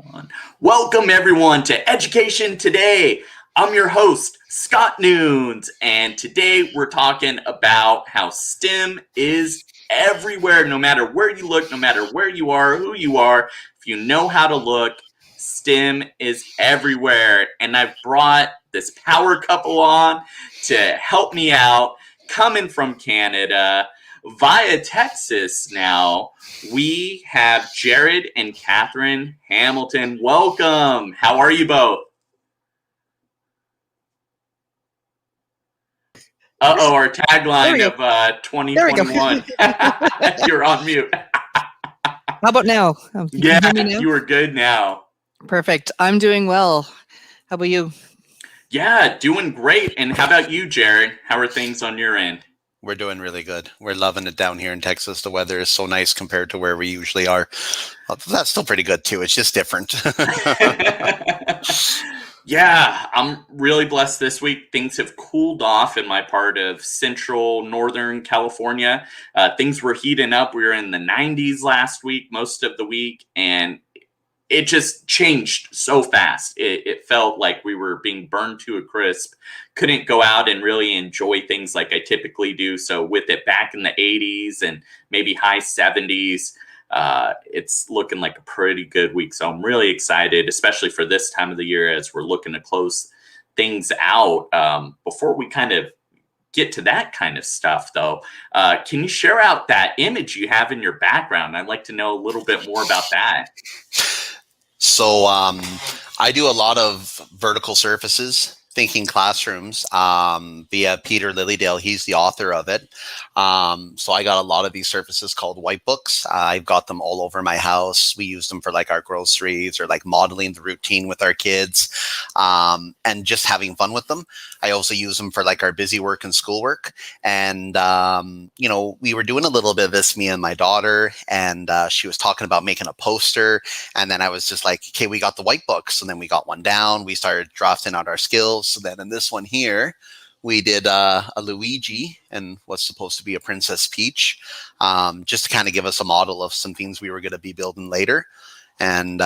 One. Welcome everyone to Education Today. I'm your host, Scott Noons, and today we're talking about how STEM is everywhere, no matter where you look, no matter where you are, who you are. If you know how to look, STEM is everywhere. And I've brought this power couple on to help me out, coming from Canada via Texas now. We have Jared and Catherine Hamilton. Welcome. How are you both? Uh-oh, our tagline of 2021. You're on mute. How about now? Yeah, you are good now. Perfect. I'm doing well. How about you? Yeah, doing great. And how about you, Jared? How are things on your end? We're doing really good. We're loving it down here in Texas. The weather is so nice compared to where we usually are. That's still pretty good too. It's just different. Yeah, I'm really blessed this week. Things have cooled off in my part of central northern California. Things were heating up. We were in the 90s last week, most of the week, and it just changed so fast. It felt like we were being burned to a crisp. Couldn't go out and really enjoy things like I typically do. So with it back in the 80s and maybe high 70s, it's looking like a pretty good week. So I'm really excited, especially for this time of the year as we're looking to close things out. Before we kind of get to that kind of stuff, though, can you share out that image you have in your background? I'd like to know a little bit more about that. So I do a lot of vertical surfaces, thinking classrooms, via Peter Lilydale. He's the author of it. So I got a lot of these surfaces called white books. I've got them all over my house. We use them for like our groceries or like modeling the routine with our kids, and just having fun with them. I also use them for like our busy work and schoolwork. And, we were doing a little bit of this, me and my daughter, and she was talking about making a poster. And then I was just like, okay, we got the white books. And then we got one down. We started drafting out our skills. So then in this one here, we did a Luigi and what's supposed to be a Princess Peach, just to kind of give us a model of some things we were going to be building later. And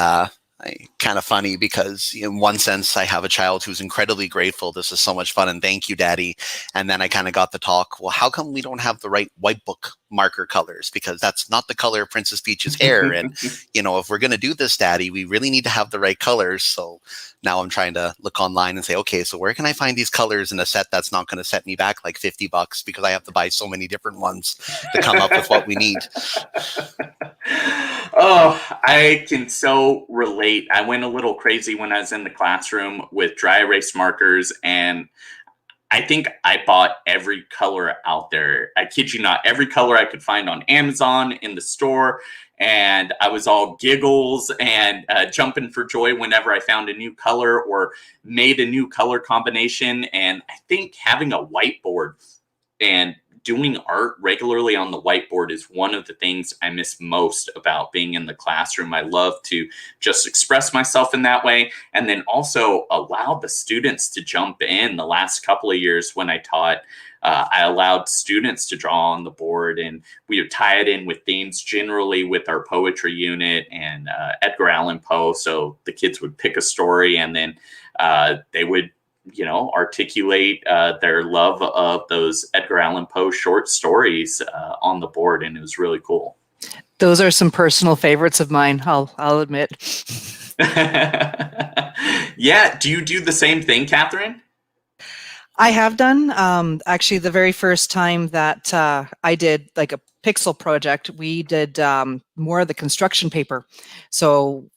kind of funny because in one sense, I have a child who's incredibly grateful. This is so much fun. And thank you, Daddy. And then I kind of got the talk, well, how come we don't have the right white book marker colors? Because that's not the color of Princess Peach's hair. And, if we're going to do this, Daddy, we really need to have the right colors. So now I'm trying to look online and say, okay, so where can I find these colors in a set that's not going to set me back like $50 because I have to buy so many different ones to come up with what we need. Oh, I can so relate. I went a little crazy when I was in the classroom with dry erase markers, and I think I bought every color out there. I kid you not, every color I could find on Amazon, in the store, and I was all giggles and jumping for joy whenever I found a new color or made a new color combination. And I think having a whiteboard and doing art regularly on the whiteboard is one of the things I miss most about being in the classroom. I love to just express myself in that way, and then also allow the students to jump in. The last couple of years when I taught, I allowed students to draw on the board, and we would tie it in with themes, generally with our poetry unit and Edgar Allan Poe. So the kids would pick a story, and then they would articulate their love of those Edgar Allan Poe short stories on the board, and it was really cool. Those are some personal favorites of mine, I'll admit. Yeah, do you do the same thing, Catherine? I have done. Actually, the very first time that I did like a pixel project, we did more of the construction paper. So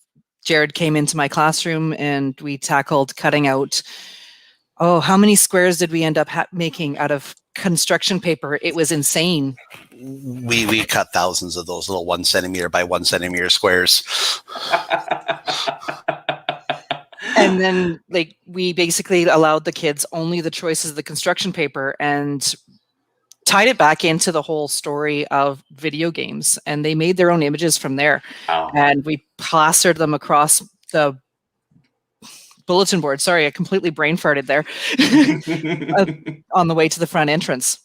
Jared came into my classroom and we tackled cutting out, how many squares did we end up making out of construction paper? It was insane. We cut thousands of those little 1 centimeter by 1 centimeter squares. And then we basically allowed the kids only the choices of the construction paper and tied it back into the whole story of video games. And they made their own images from there. Oh. And we plastered them across the bulletin board. Sorry, I completely brain farted there. On the way to the front entrance.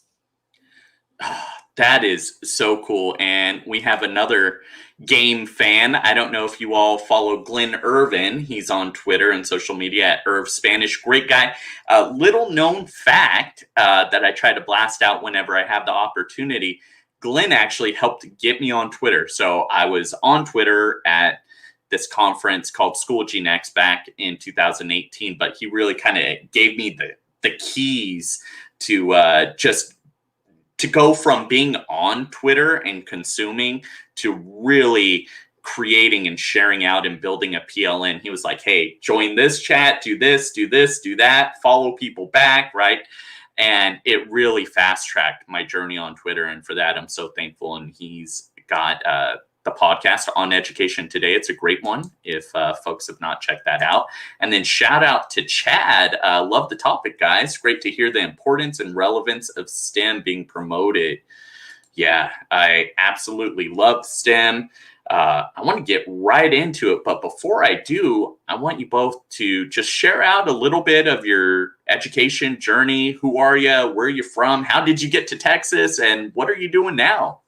That is so cool. And we have another game fan. I don't know if you all follow Glenn Irvin. He's on Twitter and social media at Irv Spanish. Great guy. Little known fact that I try to blast out whenever I have the opportunity. Glenn actually helped get me on Twitter. So I was on Twitter at this conference called School G Next back in 2018, but he really kind of gave me the keys to just to go from being on Twitter and consuming to really creating and sharing out and building a PLN. He was like, hey, join this chat, do this, do that, follow people back, right? And it really fast tracked my journey on Twitter. And for that, I'm so thankful. And he's got the podcast On Education Today. It's a great one if folks have not checked that out. And then shout out to Chad. Love the topic, guys. Great to hear the importance and relevance of STEM being promoted. Yeah, I absolutely love STEM. I want to get right into it. But before I do, I want you both to just share out a little bit of your education journey. Who are you? Where are you from? How did you get to Texas? And what are you doing now?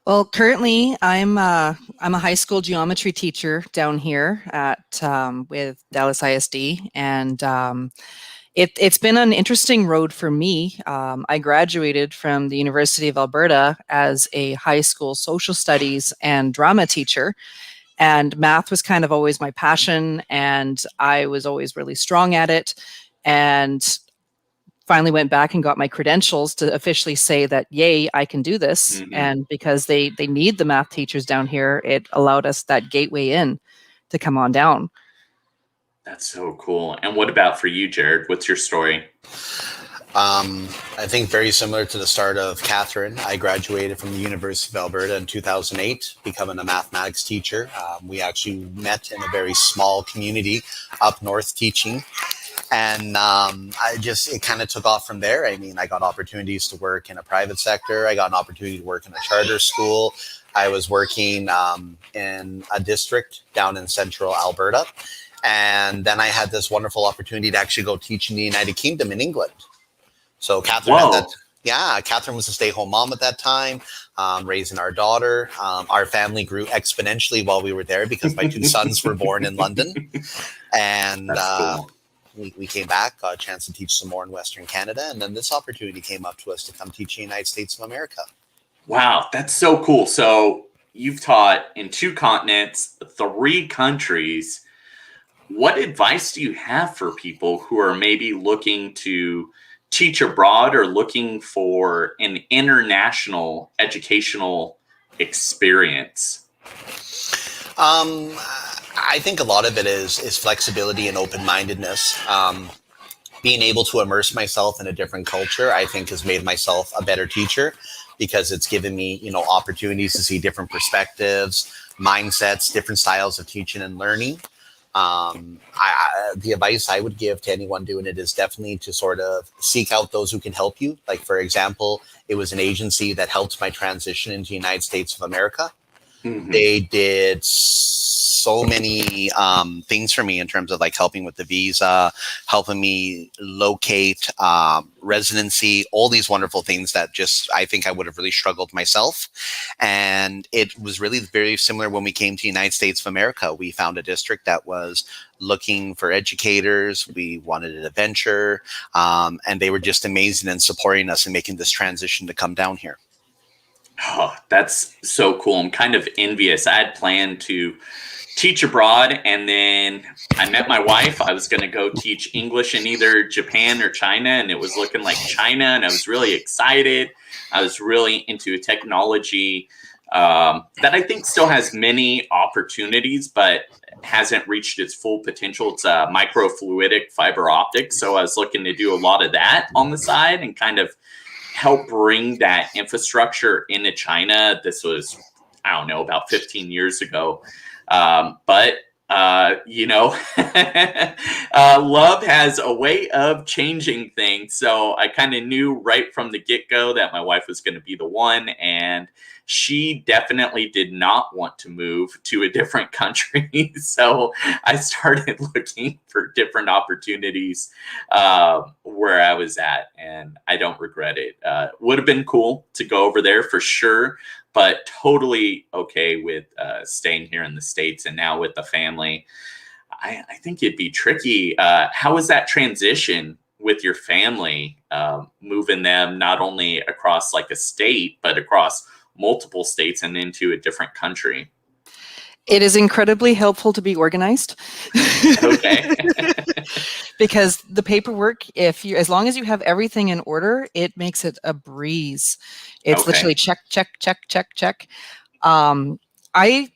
Well, currently I'm a high school geometry teacher down here at with Dallas ISD, and it's been an interesting road for me. I graduated from the University of Alberta as a high school social studies and drama teacher, and math was kind of always my passion, and I was always really strong at it, and finally went back and got my credentials to officially say that, yay, I can do this. Mhm. And because they need the math teachers down here, it allowed us that gateway in to come on down. That's so cool. And what about for you, Jared? What's your story? I think very similar to the start of Catherine. I graduated from the University of Alberta in 2008, becoming a mathematics teacher. We actually met in a very small community up north teaching. And it kind of took off from there. I mean, I got opportunities to work in a private sector. I got an opportunity to work in a charter school. I was working in a district down in central Alberta. And then I had this wonderful opportunity to actually go teach in the United Kingdom in England. So Catherine, Catherine was a stay-home mom at that time, raising our daughter. Our family grew exponentially while we were there because my two sons were born in London. And cool. We came back, got a chance to teach some more in Western Canada, and then this opportunity came up to us to come teach in the United States of America. Wow, that's so cool. So you've taught in 2 continents, 3 countries. What advice do you have for people who are maybe looking to teach abroad or looking for an international educational experience? I think a lot of it is flexibility and open-mindedness. Being able to immerse myself in a different culture, I think, has made myself a better teacher because it's given me, opportunities to see different perspectives, mindsets, different styles of teaching and learning. The advice I would give to anyone doing it is definitely to sort of seek out those who can help you. Like, for example, it was an agency that helped my transition into the United States of America. Mm-hmm. They did so many things for me in terms of like helping with the visa, helping me locate residency, all these wonderful things that just I think I would have really struggled myself. And it was really very similar when we came to the United States of America. We found a district that was looking for educators. We wanted an adventure, and they were just amazing in supporting us and making this transition to come down here. Oh, that's so cool. I'm kind of envious. I had planned to teach abroad, and then I met my wife. I was going to go teach English in either Japan or China, and it was looking like China, and I was really excited. I was really into technology that I think still has many opportunities, but hasn't reached its full potential. It's microfluidic fiber optics, so I was looking to do a lot of that on the side and kind of help bring that infrastructure into China. This was, I don't know, about 15 years ago. But Love has a way of changing things. So I kind of knew right from the get go that my wife was going to be the one. And she definitely did not want to move to a different country. So I started looking for different opportunities where I was at. And I don't regret it. Would have been cool to go over there for sure, but totally okay with staying here in the States and now with the family. I think it'd be tricky. How was that transition with your family, moving them not only across like a state, but across multiple states and into a different country? It is incredibly helpful to be organized. Okay. Because the paperwork, as long as you have everything in order, it makes it a breeze. It's literally check, check, check, check, check. I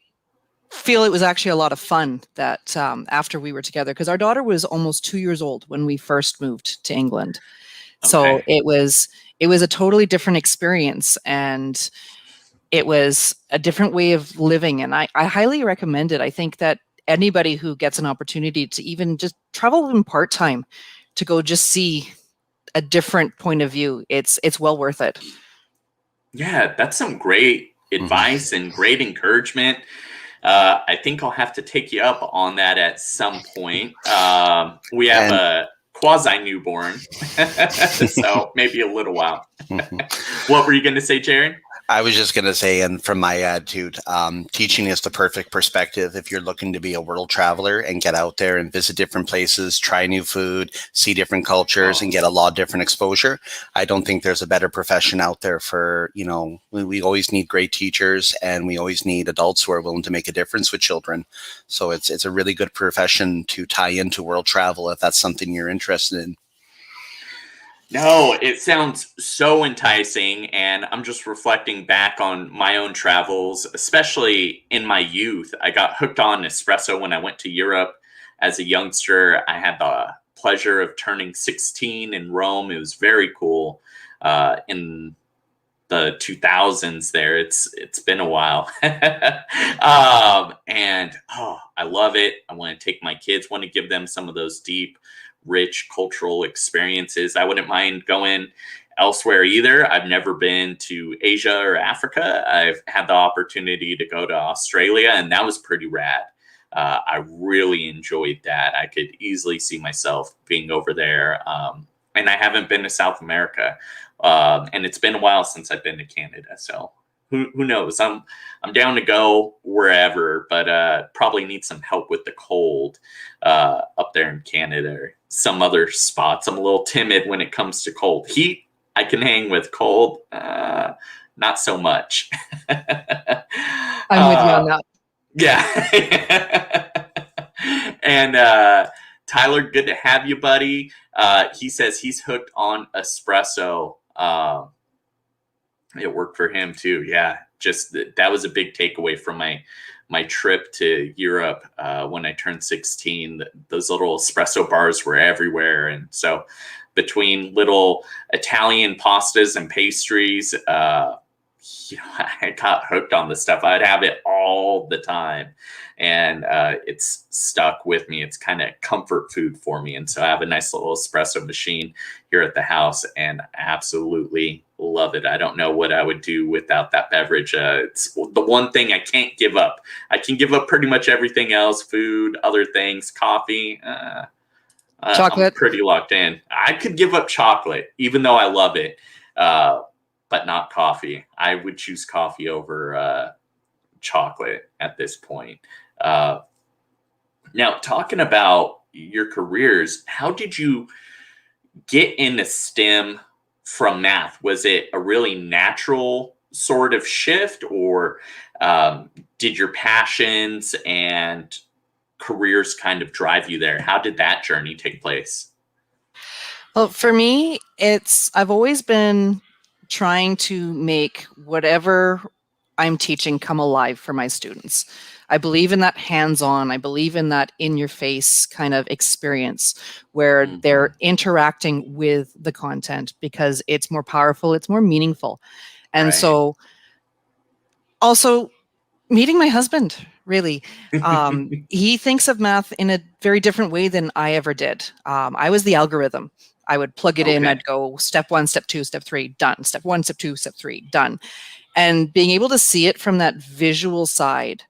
feel it was actually a lot of fun that after we were together, because our daughter was almost 2 years old when we first moved to England. So it was a totally different experience, and it was a different way of living. And I highly recommend it. I think that anybody who gets an opportunity to even just travel in part-time to go just see a different point of view, it's well worth it. Yeah, that's some great advice and great encouragement. I think I'll have to take you up on that at some point. We have a quasi newborn, so maybe a little while. What were you going to say, Jared? I was just going to say, and from my attitude, teaching is the perfect perspective. If you're looking to be a world traveler and get out there and visit different places, try new food, see different cultures, and get a lot of different exposure, I don't think there's a better profession out there for, we always need great teachers, and we always need adults who are willing to make a difference with children. So it's a really good profession to tie into world travel if that's something you're interested in. No, it sounds so enticing, and I'm just reflecting back on my own travels, especially in my youth. I got hooked on espresso when I went to Europe as a youngster. I had the pleasure of turning 16 in Rome. It was very cool in the 2000s there. It's been a while. And I love it. I want to take my kids, want to give them some of those deep, rich cultural experiences. I wouldn't mind going elsewhere either. I've never been to Asia or Africa. I've had the opportunity to go to Australia, and that was pretty rad. I really enjoyed that. I could easily see myself being over there. And I haven't been to South America. And it's been a while since I've been to Canada. So who knows? I'm down to go wherever, but probably need some help with the cold up there in Canada or some other spots. I'm a little timid when it comes to cold. Heat, I can hang with. Cold, not so much. I'm with you on that. Yeah. And Tyler, good to have you, buddy. He says he's hooked on espresso. It worked for him too. Yeah, just that was a big takeaway from my trip to Europe when I turned 16. Those little espresso bars were everywhere, and so between little Italian pastas and pastries, I got hooked on this stuff. I'd have it all the time, and it's stuck with me. It's kind of comfort food for me, and so I have a nice little espresso machine here at the house, and I absolutely love it. I don't know what I would do without that beverage. It's the one thing I can't give up. I can give up pretty much everything else, food, other things, coffee. Chocolate. I'm pretty locked in. I could give up chocolate, even though I love it. But not coffee. I would choose coffee over chocolate at this point. Now, talking about your careers, how did you get into STEM from math? Was it a really natural sort of shift, or did your passions and careers kind of drive you there? How did that journey take place? Well, for me, I've always been trying to make whatever I'm teaching come alive for my students. I believe in that hands-on. I believe in that in-your-face kind of experience where they're interacting with the content, because it's more powerful, it's more meaningful. And so also meeting my husband really. He thinks of math in a very different way than I ever did. I was the algorithm. I would plug it in. Okay. I'd go step 1, step 2, step 3, done. Step 1, step 2, step 3, done. And being able to see it from that visual side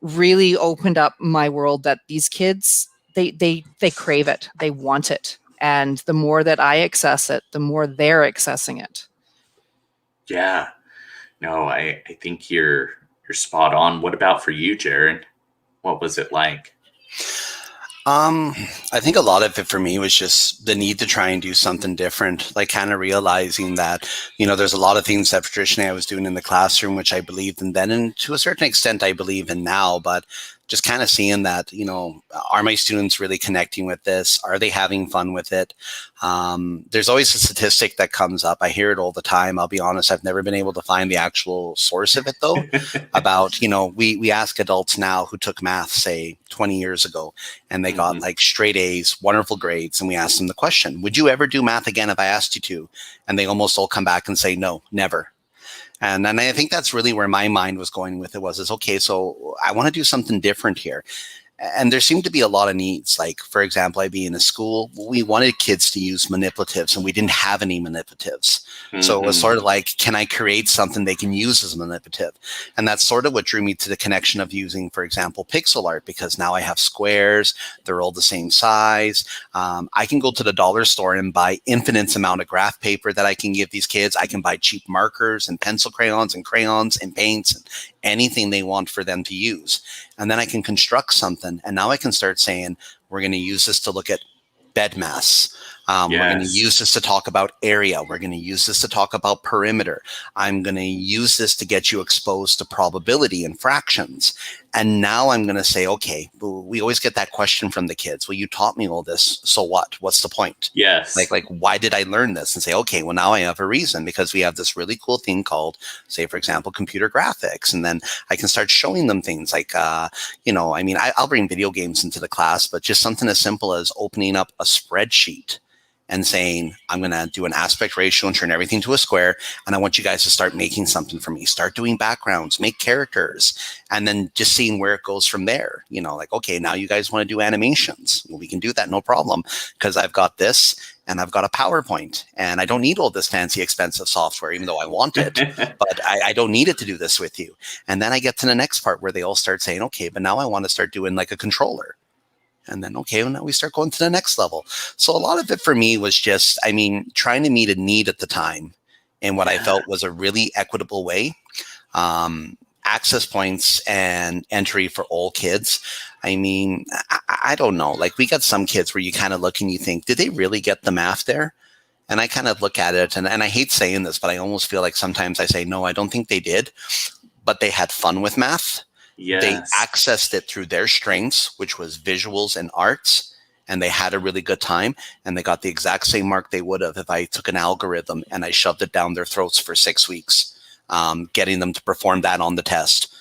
really opened up my world, that these kids, they crave it. They want it. And the more that I access it, the more they're accessing it. Yeah. No, I think you're spot on. What about for you, Jared? What was it like? I think a lot of it for me was just the need to try and do something different, like kind of realizing that, there's a lot of things that traditionally I was doing in the classroom, which I believed in then, and to a certain extent I believe in now, but just kind of seeing that, are my students really connecting with this? Are they having fun with it? There's always a statistic that comes up. I hear it all the time. I'll be honest, I've never been able to find the actual source of it though, about, we ask adults now who took math, say 20 years ago, and they got like straight A's, wonderful grades. And we ask them the question, would you ever do math again if I asked you to? And they almost all come back and say, no, never. And I think that's really where my mind was going with it was okay, so I want to do something different here. And there seemed to be a lot of needs. Like, for example, I'd be in a school, we wanted kids to use manipulatives and we didn't have any manipulatives. So it was sort of like, can I create something they can use as a manipulative? And that's sort of what drew me to the connection of using, for example, pixel art, because now I have squares, they're all the same size. I can go to the dollar store and buy infinite amount of graph paper that I can give these kids. I can buy cheap markers and pencil crayons and paints and anything they want for them to use. And then I can construct something. And now I can start saying, we're going to use this to look at bed mass. We're going to use this to talk about area. We're going to use this to talk about perimeter. I'm going to use this to get you exposed to probability and fractions. And now I'm going to say, okay, we always get that question from the kids. Well, you taught me all this. So what? What's the point? Yes. Like, why did I learn this? And say, okay, well, now I have a reason, because we have this really cool thing called, say, for example, computer graphics. And then I can start showing them things like, I'll bring video games into the class, but just something as simple as opening up a spreadsheet and saying, I'm going to do an aspect ratio and turn everything to a square. And I want you guys to start making something for me. Start doing backgrounds, make characters, and then just seeing where it goes from there. Like, okay, now you guys want to do animations. Well, we can do that, no problem, because I've got this and I've got a PowerPoint and I don't need all this fancy, expensive software, even though I want it, but I don't need it to do this with you. And then I get to the next part where they all start saying, okay, but now I want to start doing like a controller. And then, okay, well, now we start going to the next level. So a lot of it for me was just, trying to meet a need at the time in what I felt was a really equitable way. Access points and entry for all kids. I don't know. Like, we got some kids where you kind of look and you think, did they really get the math there? And I kind of look at it, and I hate saying this, but I almost feel like sometimes I say, no, I don't think they did, but they had fun with math. Yes. They accessed it through their strengths, which was visuals and arts, and they had a really good time, and they got the exact same mark they would have if I took an algorithm and I shoved it down their throats for 6 weeks, getting them to perform that on the test.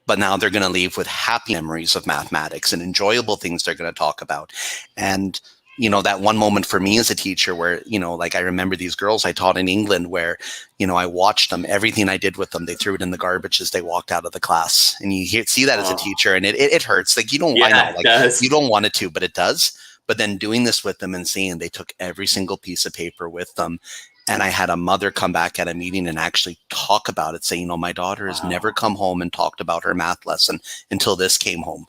But now they're going to leave with happy memories of mathematics and enjoyable things they're going to talk about. And that one moment for me as a teacher where, like, I remember these girls I taught in England where, I watched them, everything I did with them, they threw it in the garbage as they walked out of the class. And you see that as a teacher, and it hurts. Like, I know, like, you don't want it to, but it does. But then doing this with them and seeing they took every single piece of paper with them. And I had a mother come back at a meeting and actually talk about it, say, my daughter has never come home and talked about her math lesson until this came home.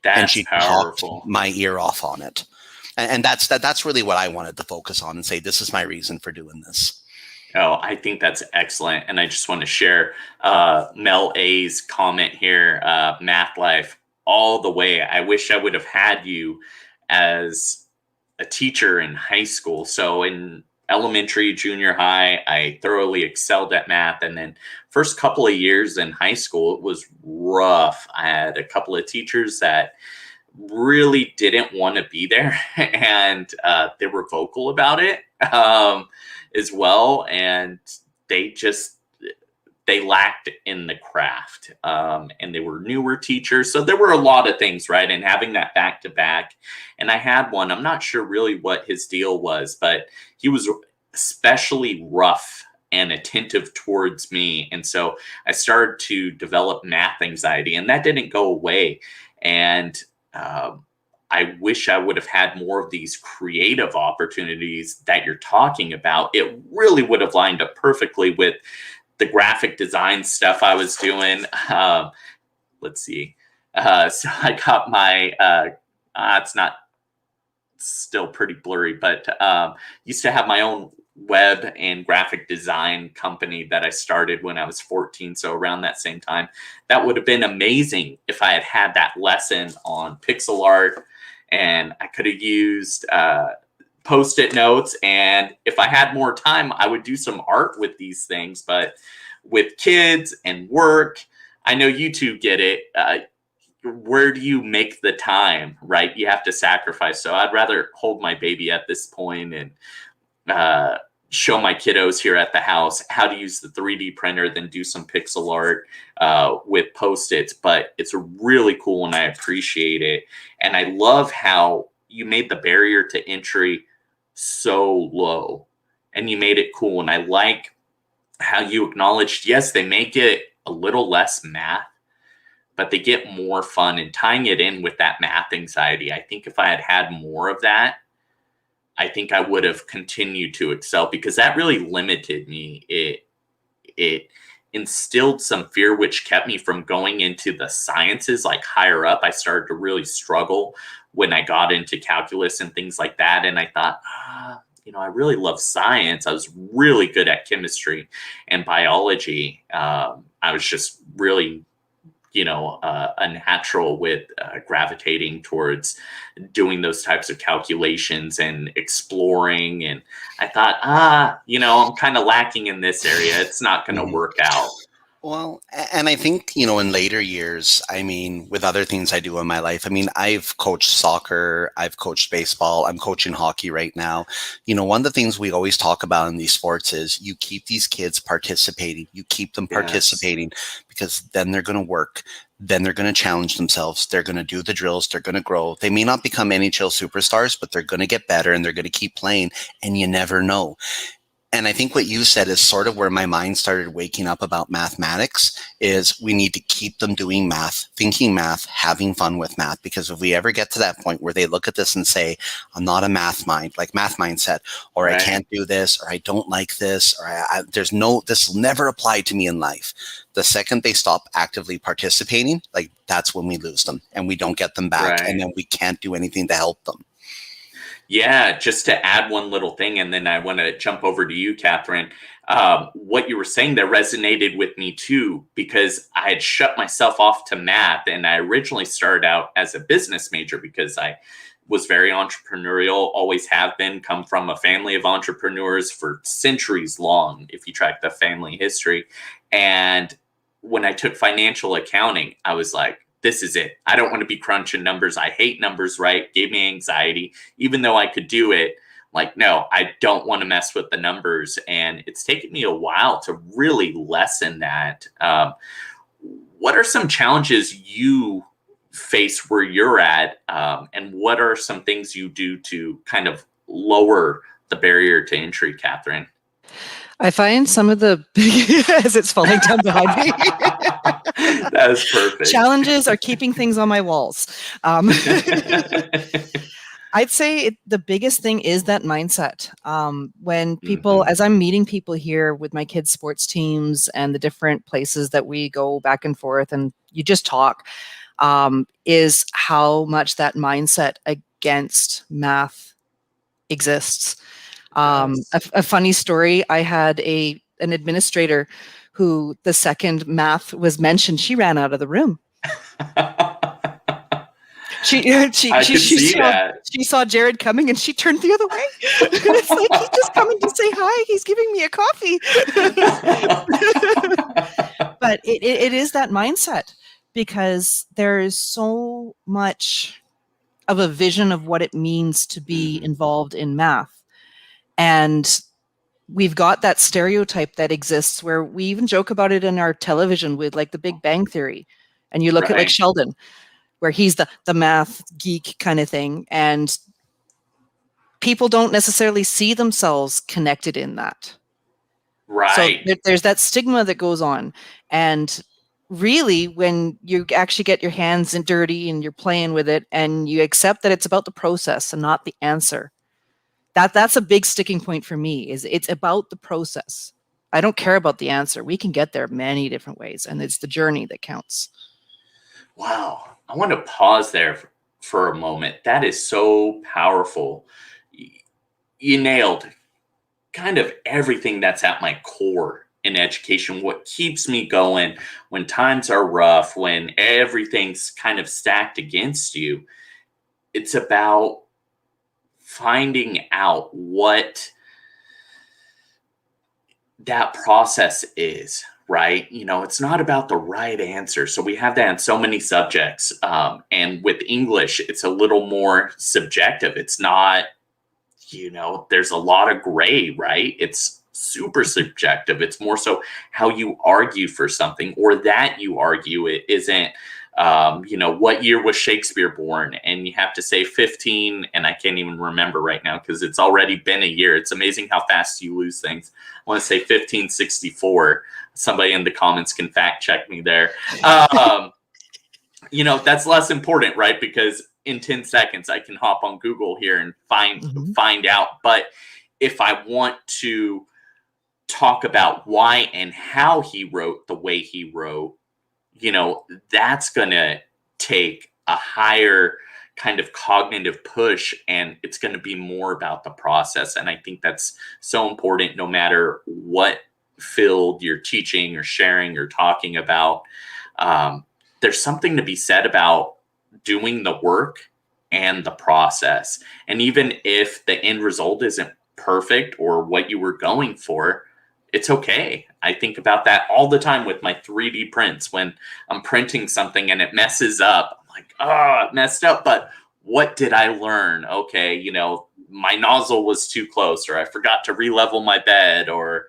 And she talked my ear off on it. And that's really what I wanted to focus on and say, this is my reason for doing this. Oh, I think that's excellent. And I just want to share Mel A's comment here, Math Life, all the way. I wish I would have had you as a teacher in high school. So in elementary, junior high, I thoroughly excelled at math. And then first couple of years in high school, it was rough. I had a couple of teachers that really didn't want to be there, and they were vocal about it as well, and they lacked in the craft, and they were newer teachers, so there were a lot of things, right? And having that back to back, and I had one, I'm not sure really what his deal was, but he was especially rough and attentive towards me. And so I started to develop math anxiety, and that didn't go away. And I wish I would have had more of these creative opportunities that you're talking about. It really would have lined up perfectly with the graphic design stuff I was doing. Let's see. So I got my, it's not, still pretty blurry, but used to have my own web and graphic design company that I started when I was 14. So around that same time, that would have been amazing if I had had that lesson on pixel art, and I could have used Post-it notes. And if I had more time, I would do some art with these things. But with kids and work, I know you two get it. Where do you make the time, right? You have to sacrifice. So I'd rather hold my baby at this point and show my kiddos here at the house how to use the 3D printer than do some pixel art with Post-its. But it's really cool and I appreciate it. And I love how you made the barrier to entry so low and you made it cool. And I like how you acknowledged, yes, they make it a little less math, but they get more fun, and tying it in with that math anxiety. I think if I had had more of that, I think I would have continued to excel, because that really limited me. It instilled some fear, which kept me from going into the sciences like higher up. I started to really struggle when I got into calculus and things like that. And I thought, I really love science. I was really good at chemistry and biology. I was just really a natural with gravitating towards doing those types of calculations and exploring. And I thought, I'm kind of lacking in this area. It's not going to work out. Well, and I think, in later years, with other things I do in my life, I've coached soccer, I've coached baseball, I'm coaching hockey right now. One of the things we always talk about in these sports is you keep these kids participating, you keep them participating, because then they're going to work. Then they're going to challenge themselves. They're going to do the drills. They're going to grow. They may not become NHL superstars, but they're going to get better and they're going to keep playing, and you never know. And I think what you said is sort of where my mind started waking up about mathematics, is we need to keep them doing math, thinking math, having fun with math. Because if we ever get to that point where they look at this and say, I'm not a math mindset, or right, I can't do this, or I don't like this, or this will never apply to me in life. The second they stop actively participating, that's when we lose them and we don't get them back. Right. And then we can't do anything to help them. Yeah, just to add one little thing, and then I want to jump over to you, Catherine. What you were saying there resonated with me too, because I had shut myself off to math, and I originally started out as a business major because I was very entrepreneurial, always have been, come from a family of entrepreneurs for centuries long, if you track the family history. And when I took financial accounting, I was like, this is it. I don't want to be crunching numbers. I hate numbers, right? Gave me anxiety, even though I could do it. No, I don't want to mess with the numbers. And it's taken me a while to really lessen that. What are some challenges you face where you're at? And what are some things you do to kind of lower the barrier to entry, Catherine? I find some of the as it's falling down behind me. That was perfect. Challenges are keeping things on my walls. I'd say the biggest thing is that mindset. When people, as I'm meeting people here with my kids' sports teams and the different places that we go back and forth and you just talk, is how much that mindset against math exists. A funny story, I had an administrator who, the second math was mentioned, she ran out of the room. She saw Jared coming and she turned the other way. It's like, he's just coming to say hi. He's giving me a coffee. But it is that mindset, because there is so much of a vision of what it means to be involved in math. And we've got that stereotype that exists where we even joke about it in our television with the Big Bang Theory. And you look at Sheldon, where he's the math geek kind of thing. And people don't necessarily see themselves connected in that. So Right. there's that stigma that goes on. And really, when you actually get your hands in dirty and you're playing with it and you accept that it's about the process and not the answer, that's a big sticking point for me, is it's about the process. I don't care about the answer. We can get there many different ways, and it's the journey that counts. Wow. I want to pause there for a moment. That is so powerful. You nailed kind of everything that's at my core in education. What keeps me going when times are rough, when everything's kind of stacked against you, it's about finding out what that process is, right? It's not about the right answer. So we have that in so many subjects. And with English, it's a little more subjective. It's not, there's a lot of gray, right? It's super subjective. It's more so how you argue for something, or that you argue it isn't, what year was Shakespeare born? And you have to say 15, and I can't even remember right now because it's already been a year. It's amazing how fast you lose things. I want to say 1564. Somebody in the comments can fact check me there. That's less important, right? Because in 10 seconds, I can hop on Google here and find out. But if I want to talk about why and how he wrote the way he wrote, that's going to take a higher kind of cognitive push, and it's going to be more about the process. And I think that's so important, no matter what field you're teaching or sharing or talking about. There's something to be said about doing the work and the process. And even if the end result isn't perfect or what you were going for, it's okay. I think about that all the time with my 3D prints. When I'm printing something and it messes up, I'm like, oh, it messed up, but what did I learn? Okay, my nozzle was too close, or I forgot to re-level my bed, or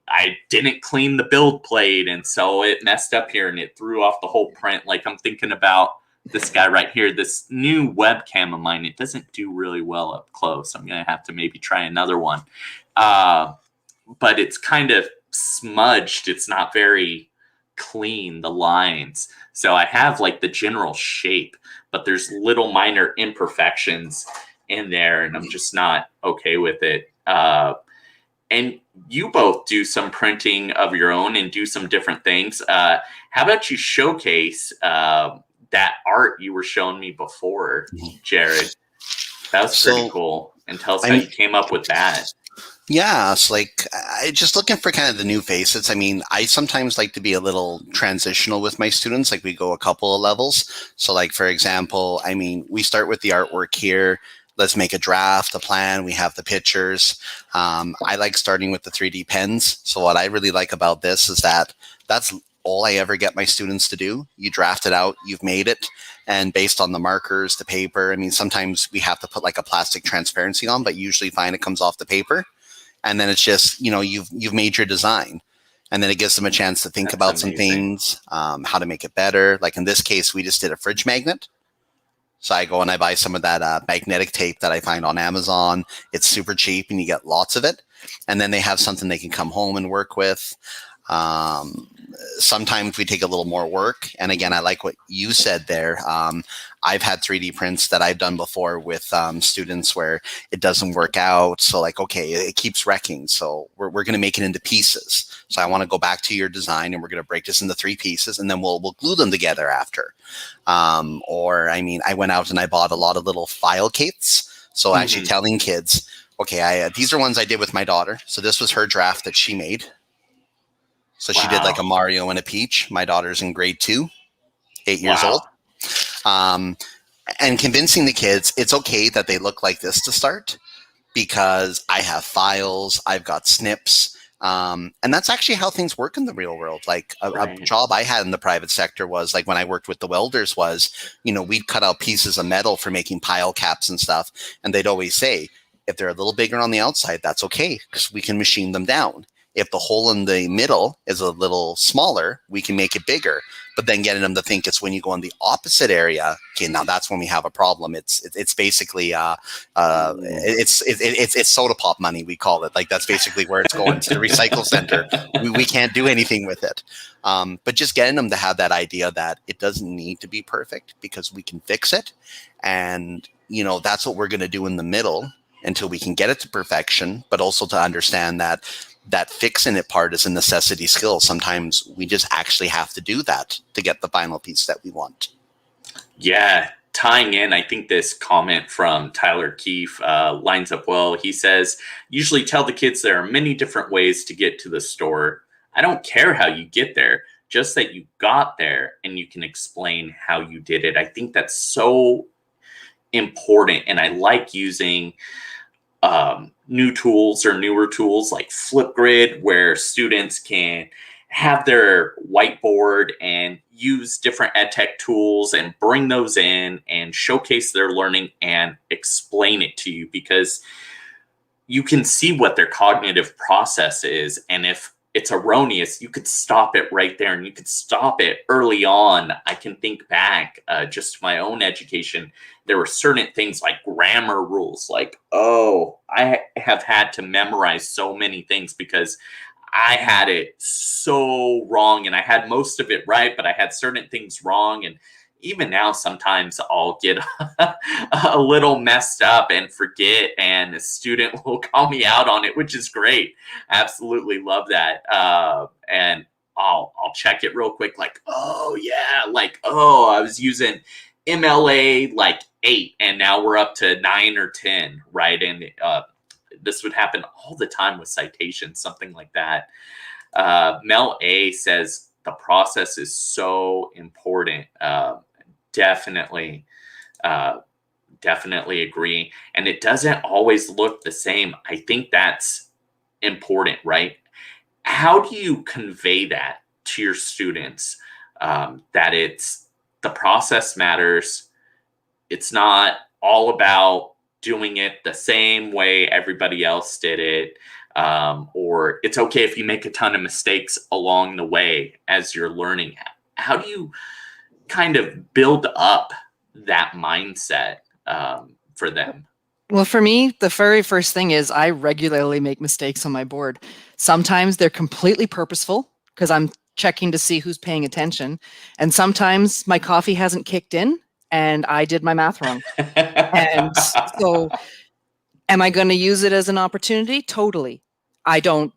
I didn't clean the build plate, and so it messed up here and it threw off the whole print. Like, I'm thinking about this guy right here, this new webcam of mine. It doesn't do really well up close. I'm going to have to maybe try another one. But it's kind of smudged. It's not very clean, the lines. So I have like the general shape, but there's little minor imperfections in there, and I'm just not okay with it. And you both do some printing of your own and do some different things. How about you showcase that art you were showing me before, Jared? That was pretty cool. And tell us how you came up with that. Yeah, it's like I just looking for kind of the new facets. I mean, I sometimes like to be a little transitional with my students. Like, we go a couple of levels. So, like, for example, I mean, we start with the artwork here. Let's make a draft, a plan. We have the pictures. I like starting with the 3D pens. So what I really like about this is that that's all I ever get my students to do. You draft it out, you've made it. And based on the markers, the paper, I mean, sometimes we have to put like a plastic transparency on, but usually fine, it comes off the paper. And then it's just, you've made your design. And then it gives them a chance to think about some things, how to make it better. Like in this case, we just did a fridge magnet. So I go and I buy some of that magnetic tape that I find on Amazon. It's super cheap and you get lots of it. And then they have something they can come home and work with. Sometimes we take a little more work. And again, I like what you said there. I've had 3D prints that I've done before with students where it doesn't work out. So like, okay, it keeps wrecking. So we're going to make it into pieces. So I want to go back to your design and we're going to break this into 3 pieces and then we'll glue them together after. Or I mean, I went out and I bought a lot of little file kits. So actually telling kids, okay, these are ones I did with my daughter. So this was her draft that she made. So she did like a Mario and a Peach. My daughter's in grade 2, 8 years old. And convincing the kids it's okay that they look like this to start, because I have files, I've got snips. And that's actually how things work in the real world. Like a job I had in the private sector was like when I worked with the welders was, we'd cut out pieces of metal for making pile caps and stuff. And they'd always say, if they're a little bigger on the outside, that's okay, because we can machine them down. If the hole in the middle is a little smaller, we can make it bigger. but then getting them to think it's when you go in the opposite area. Okay, now that's when we have a problem. It's basically it's soda pop money, we call it. Like, that's basically where it's going, to the recycle center. We can't do anything with it. But just getting them to have that idea that it doesn't need to be perfect because we can fix it. And, you know, that's what we're going to do in the middle until we can get it to perfection, but also to understand that fixing it part is a necessity skill. Sometimes we just actually have to do that to get the final piece that we want. Yeah. Tying in, I think this comment from Tyler Keefe lines up well. He says, usually tell the kids there are many different ways to get to the store. I don't care how you get there, just that you got there and you can explain how you did it. I think that's so important. And I like using new tools or newer tools like Flipgrid, where students can have their whiteboard and use different ed tech tools and bring those in and showcase their learning and explain it to you, because you can see what their cognitive process is. And if it's erroneous, you could stop it right there, and you could stop it early on. I can think back just to my own education. There were certain things like grammar rules, like, oh, I have had to memorize so many things because I had it so wrong, and I had most of it right, but I had certain things wrong. And even now, sometimes I'll get a little messed up and forget, and a student will call me out on it, which is great. Absolutely love that. And I'll check it real quick, like, oh yeah, like, oh, I was using MLA like 8, and now we're up to 9 or 10, right? And this would happen all the time with citations, something like that. Mel A says the process is so important. Definitely agree. And it doesn't always look the same. I think that's important, right? How do you convey that to your students, that it's the process matters? It's not all about doing it the same way everybody else did it, or it's okay if you make a ton of mistakes along the way as you're learning. How do you kind of build up that mindset for them? Well, for me, the very first thing is I regularly make mistakes on my board. Sometimes they're completely purposeful because I'm checking to see who's paying attention. And sometimes my coffee hasn't kicked in and I did my math wrong. And so am I going to use it as an opportunity? Totally. I don't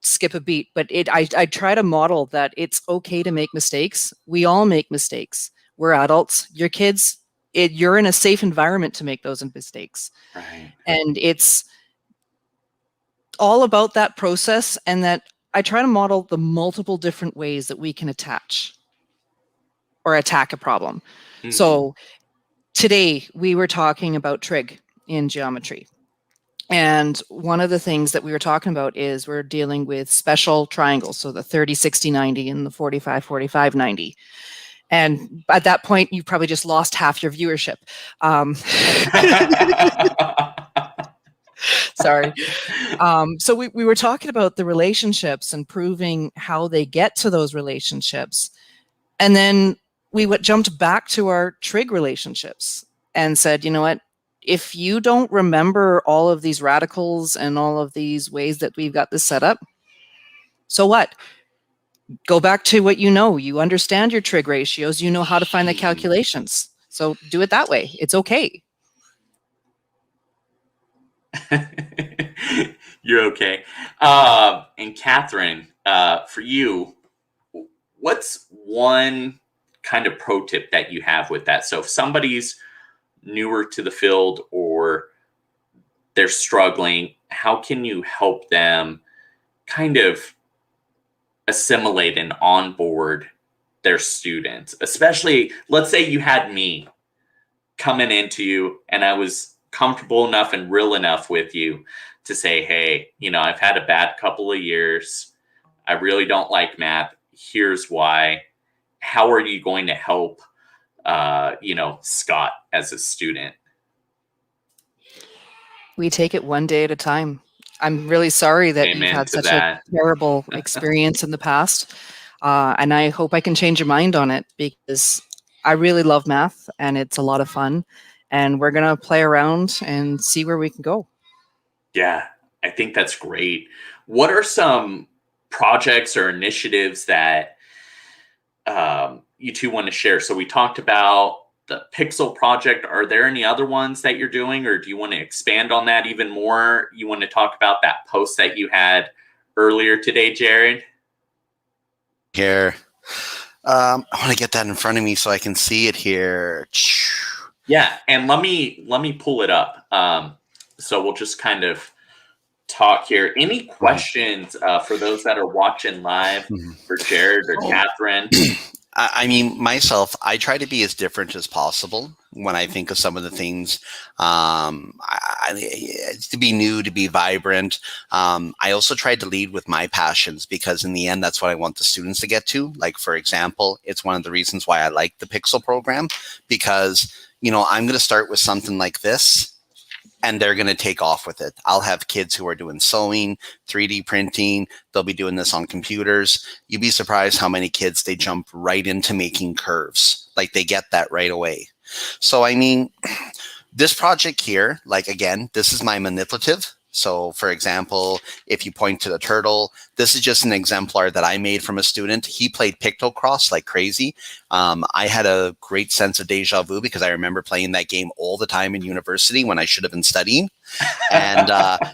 skip a beat, but I try to model that it's okay to make mistakes. We all make mistakes. We're adults. You're kids. You're in a safe environment to make those mistakes. Right. And it's all about that process, and that I try to model the multiple different ways that we can attach or attack a problem. Mm-hmm. So today we were talking about trig in geometry. And one of the things that we were talking about is we're dealing with special triangles. So the 30, 60, 90 and the 45, 45, 90. And at that point, you probably just lost half your viewership. Sorry. So we were talking about the relationships and proving how they get to those relationships. And then we jumped back to our trig relationships and said, you know what? If you don't remember all of these radicals and all of these ways that we've got this set up, so what? Go back to what you know. You understand your trig ratios. You know how to find the calculations. So do it that way. It's okay. You're okay. And Catherine, for you, what's one kind of pro tip that you have with that? So if somebody's newer to the field or they're struggling, how can you help them kind of assimilate and onboard their students? Especially, let's say you had me coming into you and I was comfortable enough and real enough with you to say, hey, you know, I've had a bad couple of years. I really don't like math. Here's why. How are you going to help, Scott as a student? We take it one day at a time. I'm really sorry that you've had such a terrible experience in the past. And I hope I can change your mind on it, because I really love math and it's a lot of fun. And we're going to play around and see where we can go. Yeah, I think that's great. What are some projects or initiatives that you two want to share? So we talked about the Pixel project. Are there any other ones that you're doing, or do you want to expand on that even more? You want to talk about that post that you had earlier today, Jared? Here. I want to get that in front of me so I can see it here. Yeah, and let me pull it up. So we'll just kind of talk here. Any questions for those that are watching live for Jared or Catherine? I mean, myself, I try to be as different as possible when I think of some of the things. To be new, to be vibrant. I also tried to lead with my passions, because in the end, that's what I want the students to get to. Like, for example, it's one of the reasons why I like the Pixel program, because, you know, I'm going to start with something like this, and they're going to take off with it. I'll have kids who are doing sewing, 3D printing. They'll be doing this on computers. You'd be surprised how many kids, they jump right into making curves. Like, they get that right away. So, I mean, this project here, like, again, this is my manipulative. So, for example, if you point to the turtle, this is just an exemplar that I made from a student. He played Pictocross like crazy. I had a great sense of deja vu, because I remember playing that game all the time in university when I should have been studying. And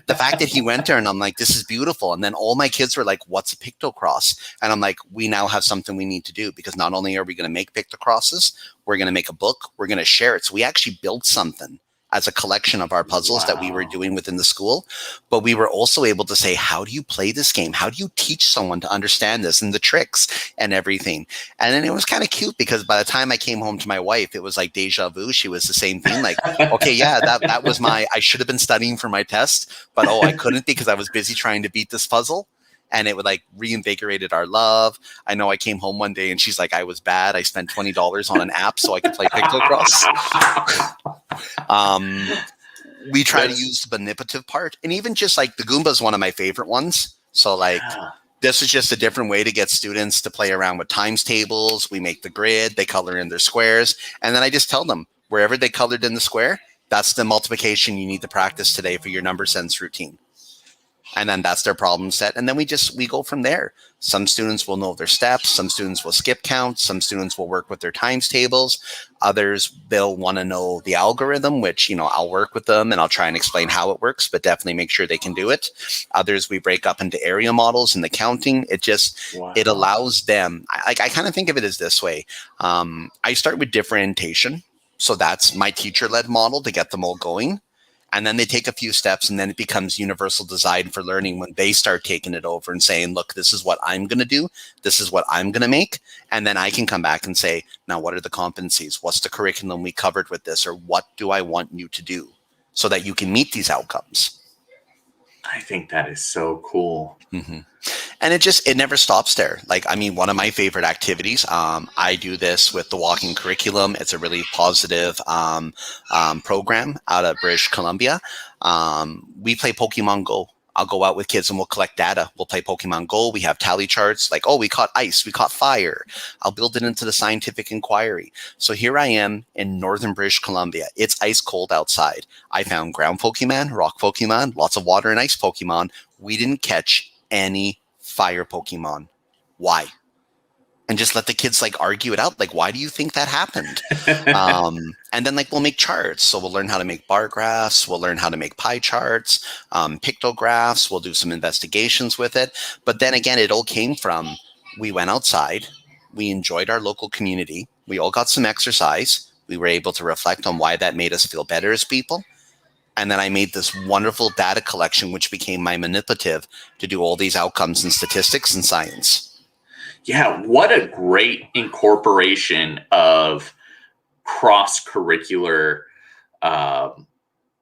the fact that he went there, and I'm like, this is beautiful. And then all my kids were like, what's a Pictocross? And I'm like, we now have something we need to do, because not only are we going to make Pictocrosses, we're going to make a book, we're going to share it. So we actually built something as a collection of our puzzles that we were doing within the school. But we were also able to say, how do you play this game? How do you teach someone to understand this and the tricks and everything? And then it was kind of cute, because by the time I came home to my wife, it was like deja vu. She was the same thing. Like, okay, yeah, that was I should have been studying for my test, but I couldn't, because I was busy trying to beat this puzzle. And it would like reinvigorated our love. I know I came home one day and she's like, I was bad. I spent $20 on an app so I could play Pictocross. We try to use the manipulative part, and even just like the Goomba is one of my favorite ones. So like, this is just a different way to get students to play around with times tables. We make the grid, they color in their squares, and then I just tell them wherever they colored in the square, that's the multiplication you need to practice today for your number sense routine. And then that's their problem set. And then we go from there. Some students will know their steps. Some students will skip count. Some students will work with their times tables. Others, they'll want to know the algorithm, which, you know, I'll work with them and I'll try and explain how it works, but definitely make sure they can do it. Others, we break up into area models and the counting. It just, it allows them, I kind of think of it as this way. I start with differentiation. So that's my teacher-led model to get them all going. And then they take a few steps, and then it becomes universal design for learning when they start taking it over and saying, look, this is what I'm going to do. This is what I'm going to make. And then I can come back and say, now, what are the competencies? What's the curriculum we covered with this? Or what do I want you to do so that you can meet these outcomes? I think that is so cool. Mm-hmm. And it never stops there. Like, I mean, one of my favorite activities, I do this with the walking curriculum. It's a really positive program out of British Columbia. We play Pokemon Go. I'll go out with kids and we'll collect data. We'll play Pokemon Go. We have tally charts like, oh, we caught ice, we caught fire. I'll build it into the scientific inquiry. So here I am in northern British Columbia. It's ice cold outside. I found ground Pokemon, rock Pokemon, lots of water and ice Pokemon. We didn't catch any fire Pokemon. Why? And just let the kids like argue it out. Like, why do you think that happened? And then like we'll make charts. So we'll learn how to make bar graphs. We'll learn how to make pie charts, pictographs. We'll do some investigations with it. But then again, it all came from, we went outside. We enjoyed our local community. We all got some exercise. We were able to reflect on why that made us feel better as people. And then I made this wonderful data collection, which became my manipulative to do all these outcomes in statistics and science. Yeah, what a great incorporation of cross-curricular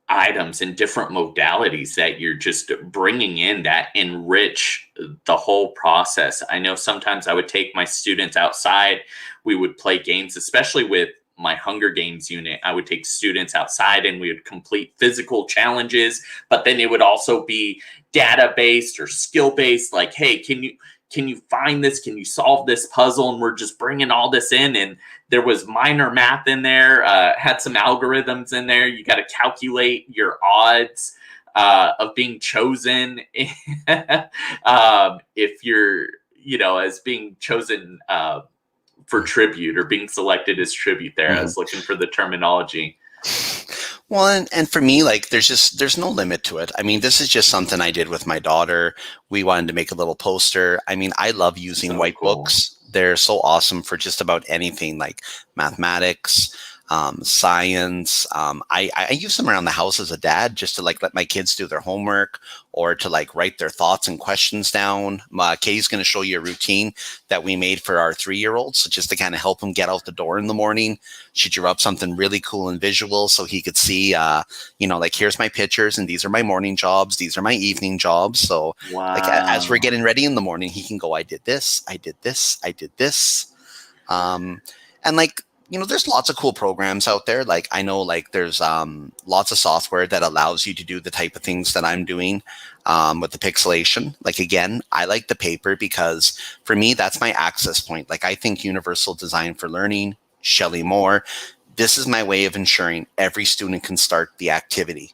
items and different modalities that you're just bringing in that enrich the whole process. I know sometimes I would take my students outside. We would play games, especially with my Hunger Games unit. I would take students outside and we would complete physical challenges, but then it would also be data-based or skill-based. Like, hey, can can you find this? Can you solve this puzzle? And we're just bringing all this in. And there was minor math in there, had some algorithms in there. You got to calculate your odds of being chosen if you're, as being chosen for tribute or being selected as tribute there. I was looking for the terminology. Well, and for me, like, there's no limit to it. I mean, this is just something I did with my daughter. We wanted to make a little poster. I mean, I love using white books. They're so awesome for just about anything, like mathematics, science. I use them around the house as a dad, just to like let my kids do their homework or to like write their thoughts and questions down. Kay's going to show you a routine that we made for our 3-year-old. So just to kind of help him get out the door in the morning, she drew up something really cool and visual so he could see, like, here's my pictures and these are my morning jobs. These are my evening jobs. So like as we're getting ready in the morning, he can go, I did this, I did this, I did this. And like, there's lots of cool programs out there. Like I know like there's lots of software that allows you to do the type of things that I'm doing with the pixelation. Like, again, I like the paper because for me, that's my access point. Like I think universal design for learning, Shelley Moore, this is my way of ensuring every student can start the activity.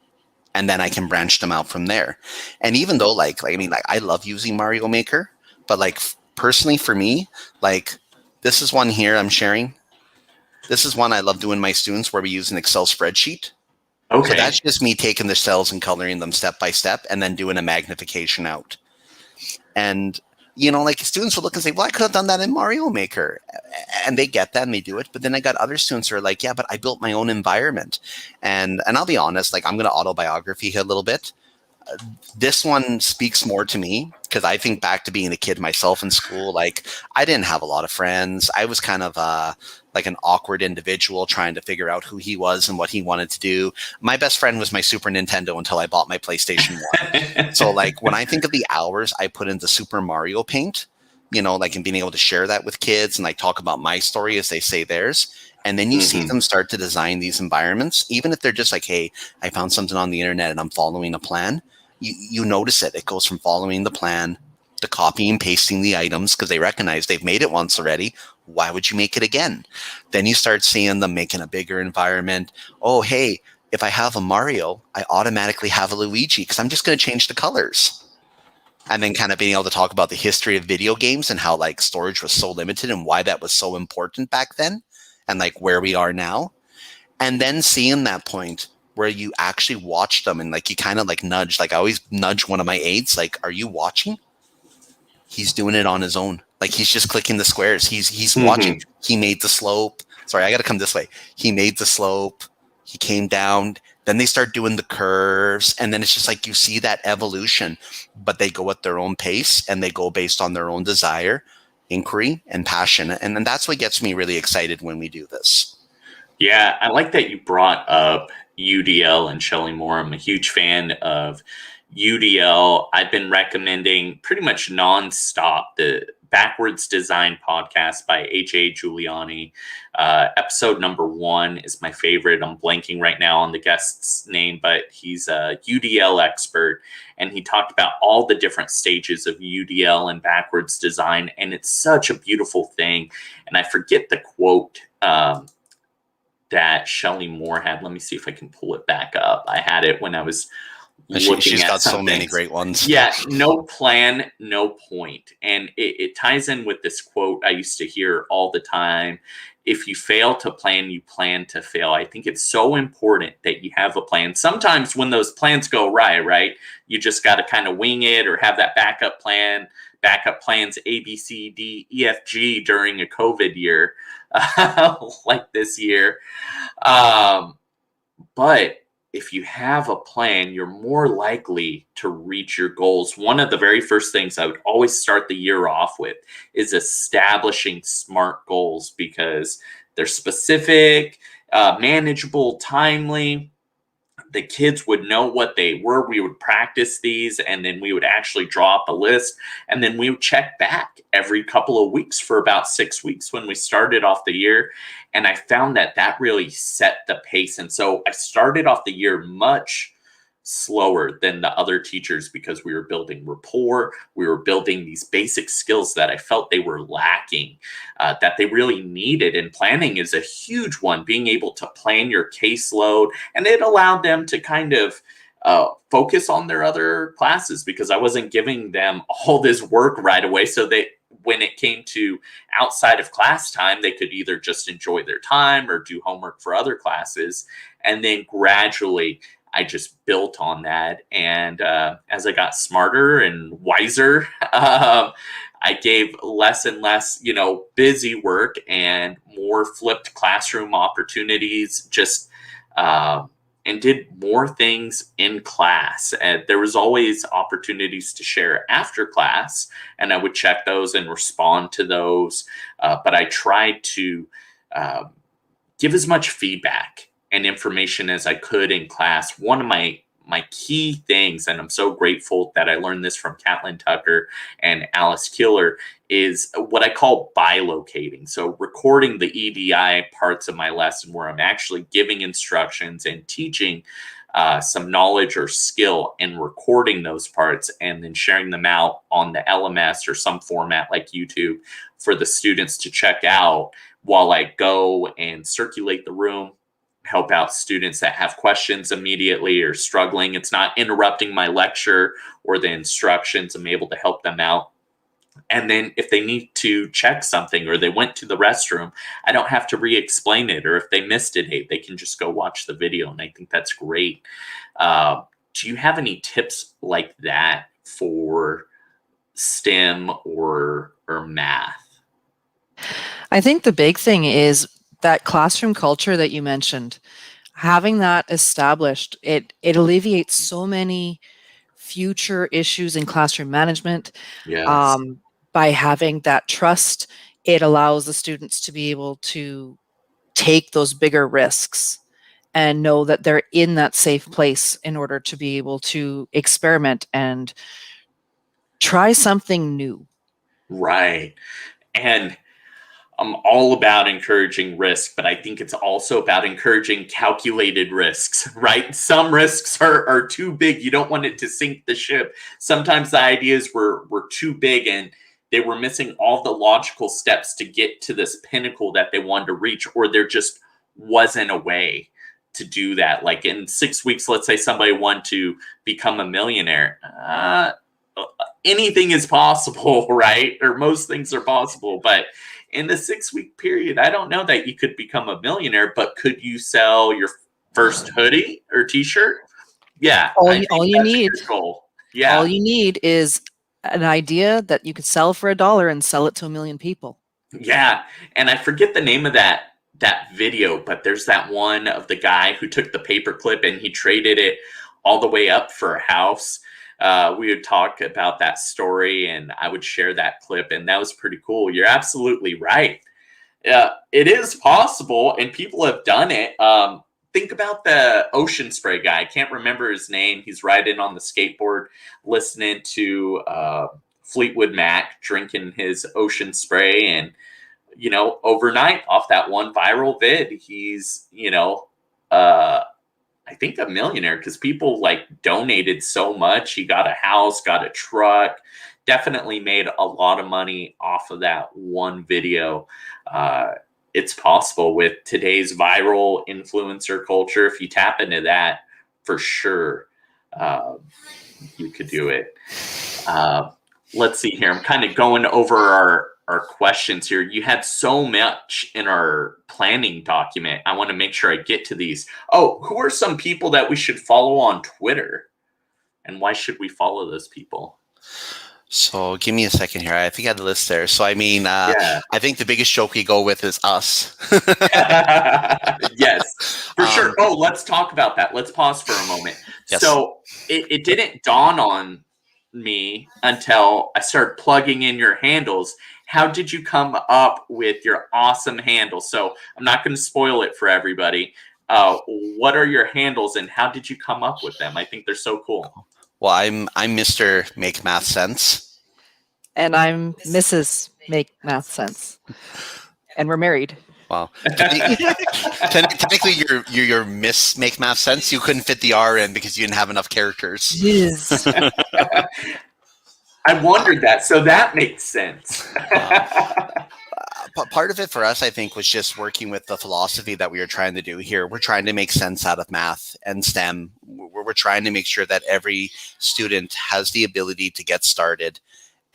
And then I can branch them out from there. And even though I love using Mario Maker, but like personally for me, like this is one here I'm sharing. This is one I love doing my students where we use an Excel spreadsheet. Okay. So that's just me taking the cells and coloring them step by step and then doing a magnification out. And, like students will look and say, well, I could have done that in Mario Maker. And they get that and they do it. But then I got other students who are like, yeah, but I built my own environment. And I'll be honest, like I'm going to autobiography here a little bit. This one speaks more to me because I think back to being a kid myself in school. Like I didn't have a lot of friends. I was kind of like an awkward individual trying to figure out who he was and what he wanted to do. My best friend was my Super Nintendo until I bought my PlayStation 1. So like when I think of the hours I put into Super Mario Paint, like and being able to share that with kids and like talk about my story as they say theirs. And then you see them start to design these environments, even if they're just like, hey, I found something on the internet and I'm following a plan. You notice it. It goes from following the plan to copying and pasting the items because they recognize they've made it once already. Why would you make it again? Then you start seeing them making a bigger environment. Oh, hey, if I have a Mario, I automatically have a Luigi because I'm just going to change the colors. And then kind of being able to talk about the history of video games and how like storage was so limited and why that was so important back then and like where we are now. And then seeing that point where you actually watch them and like you kind of like nudge, like I always nudge one of my aides, like, are you watching? He's doing it on his own. Like he's just clicking the squares. He's watching. He made the slope. Sorry, I got to come this way. He made the slope. He came down. Then they start doing the curves. And then it's just like you see that evolution, but they go at their own pace and they go based on their own desire, inquiry, and passion. And then that's what gets me really excited when we do this. Yeah, I like that you brought up UDL and Shelley Moore. I'm a huge fan of UDL. I've been recommending pretty much nonstop the Backwards Design podcast by H.A. Giuliani. Episode number 1 is my favorite. I'm blanking right now on the guest's name, but he's a UDL expert. And he talked about all the different stages of UDL and backwards design. And it's such a beautiful thing. And I forget the quote that Shelley Moore had. Let me see if I can pull it back up. I had it when I was She's got so many great ones. Yeah, no plan, no point. And it ties in with this quote I used to hear all the time. If you fail to plan, you plan to fail. I think it's so important that you have a plan. Sometimes when those plans go right, you just got to kind of wing it or have that backup plan. Backup plans A, B, C, D, E, F, G during a COVID year like this year. But if you have a plan, you're more likely to reach your goals. One of the very first things I would always start the year off with is establishing SMART goals because they're specific, manageable, timely. The kids would know what they were. We would practice these, and then we would actually draw up a list, and then we would check back every couple of weeks for about 6 weeks when we started off the year. And I found that really set the pace. And so I started off the year much slower than the other teachers because we were building rapport. We were building these basic skills that I felt they were lacking, that they really needed. And planning is a huge one, being able to plan your caseload. And it allowed them to kind of focus on their other classes because I wasn't giving them all this work right away. So they, when it came to outside of class time, they could either just enjoy their time or do homework for other classes. And then gradually, I just built on that. And as I got smarter and wiser, I gave less and less, busy work and more flipped classroom opportunities, just and did more things in class. And there was always opportunities to share after class, and I would check those and respond to those. But I tried to give as much feedback and information as I could in class. One of my key things, and I'm so grateful that I learned this from Catlin Tucker and Alice Keeler, is what I call bilocating. So recording the EDI parts of my lesson where I'm actually giving instructions and teaching some knowledge or skill and recording those parts and then sharing them out on the LMS or some format like YouTube for the students to check out while I go and circulate the room, help out students that have questions immediately or struggling. It's not interrupting my lecture or the instructions. I'm able to help them out. And then if they need to check something or they went to the restroom, I don't have to re-explain it. Or if they missed it, they can just go watch the video. And I think that's great. Do you have any tips like that for STEM or math? I think the big thing is that classroom culture that you mentioned. Having that established, it alleviates so many future issues in classroom management. Yes. By having that trust, it allows the students to be able to take those bigger risks and know that they're in that safe place in order to be able to experiment and try something new. Right. And I'm all about encouraging risk, but I think it's also about encouraging calculated risks, right? Some risks are too big. You don't want it to sink the ship. Sometimes the ideas were too big and they were missing all the logical steps to get to this pinnacle that they wanted to reach, or there just wasn't a way to do that. Like in 6 weeks, let's say somebody wanted to become a millionaire. Anything is possible, right? Or most things are possible, but in the 6-week period, I don't know that you could become a millionaire, but could you sell your first hoodie or t-shirt? Yeah. All you need. Goal. Yeah. All you need is an idea that you could sell for $1 and sell it to 1 million people. Yeah. And I forget the name of that video, but there's that one of the guy who took the paperclip and he traded it all the way up for a house. We would talk about that story and I would share that clip, and that was pretty cool. You're absolutely right. It is possible and people have done it. Think about the ocean spray guy. I can't remember his name. He's riding on the skateboard, listening to Fleetwood Mac, drinking his ocean spray. And, overnight off that one viral vid, he's, I think a millionaire because people donated so much. He got a house, got a truck, definitely made a lot of money off of that one video. It's possible with today's viral influencer culture. If you tap into that, for sure, you could do it. Let's see here. I'm kind of going over our questions here. You had so much in our planning document. I want to make sure I get to these. Oh, who are some people that we should follow on Twitter? And why should we follow those people? So give me a second here. I think I had the list there. So, I think the biggest joke we go with is us. Yes, for sure. Oh, let's talk about that. Let's pause for a moment. Yes. So it didn't dawn on me until I started plugging in your handles. How did you come up with your awesome handles? So I'm not going to spoil it for everybody. What are your handles and how did you come up with them? I think they're so cool. Well, I'm Mr. Make Math Sense. And I'm Mrs. Make Math Sense. And we're married. Wow. Technically, your miss make math sense. You couldn't fit the R in because you didn't have enough characters. Yes. I wondered that, so that makes sense. Part of it for us, I think, was just working with the philosophy that we were trying to do here. We're trying to make sense out of math and STEM. We're trying to make sure that every student has the ability to get started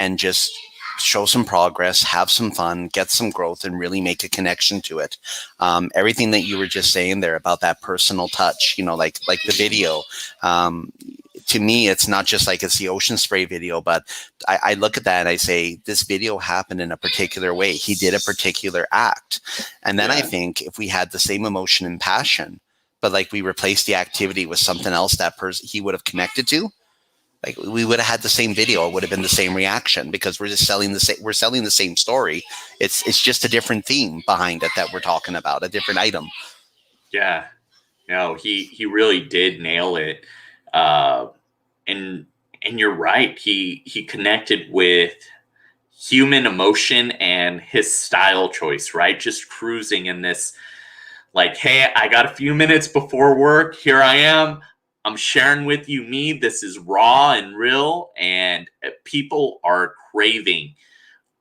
and just show some progress, have some fun, get some growth, and really make a connection to it. Everything that you were just saying there about that personal touch, like the video. To me, it's not just like it's the ocean spray video, but I look at that and I say, this video happened in a particular way. He did a particular act. And then I think if we had the same emotion and passion, but like we replaced the activity with something else that he would have connected to, like we would have had the same video. It would have been the same reaction because we're just selling we're selling the same story. It's just a different theme behind it that we're talking about, a different item. Yeah. No, he really did nail it. And you're right. He connected with human emotion and his style choice, right? Just cruising in this, like, hey, I got a few minutes before work. Here I am. I'm sharing with you me. This is raw and real, and people are craving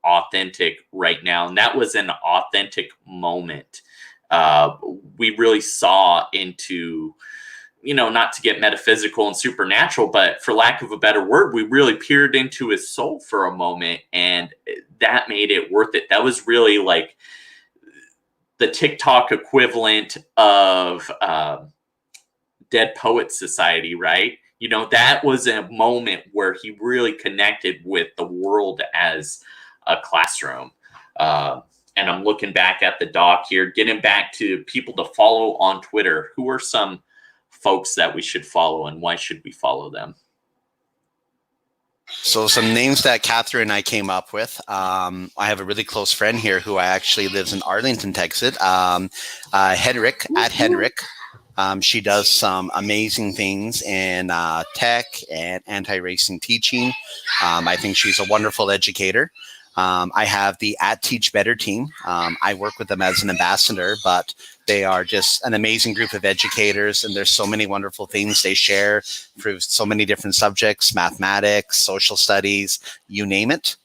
authentic right now. And that was an authentic moment. We really saw into, not to get metaphysical and supernatural, but for lack of a better word, we really peered into his soul for a moment, and that made it worth it. That was really like the TikTok equivalent of Dead Poets Society, right? That was a moment where he really connected with the world as a classroom. And I'm looking back at the doc here, getting back to people to follow on Twitter. Who are some folks that we should follow, and why should we follow them? So some names that Catherine and I came up with. I have a really close friend here who actually lives in Arlington, Texas. Hedrick, at Hedrick. She does some amazing things in tech and anti-racing teaching. I think she's a wonderful educator. I have the at Teach Better team. I work with them as an ambassador, but they are just an amazing group of educators, and there's so many wonderful things they share through so many different subjects, mathematics, social studies, you name it.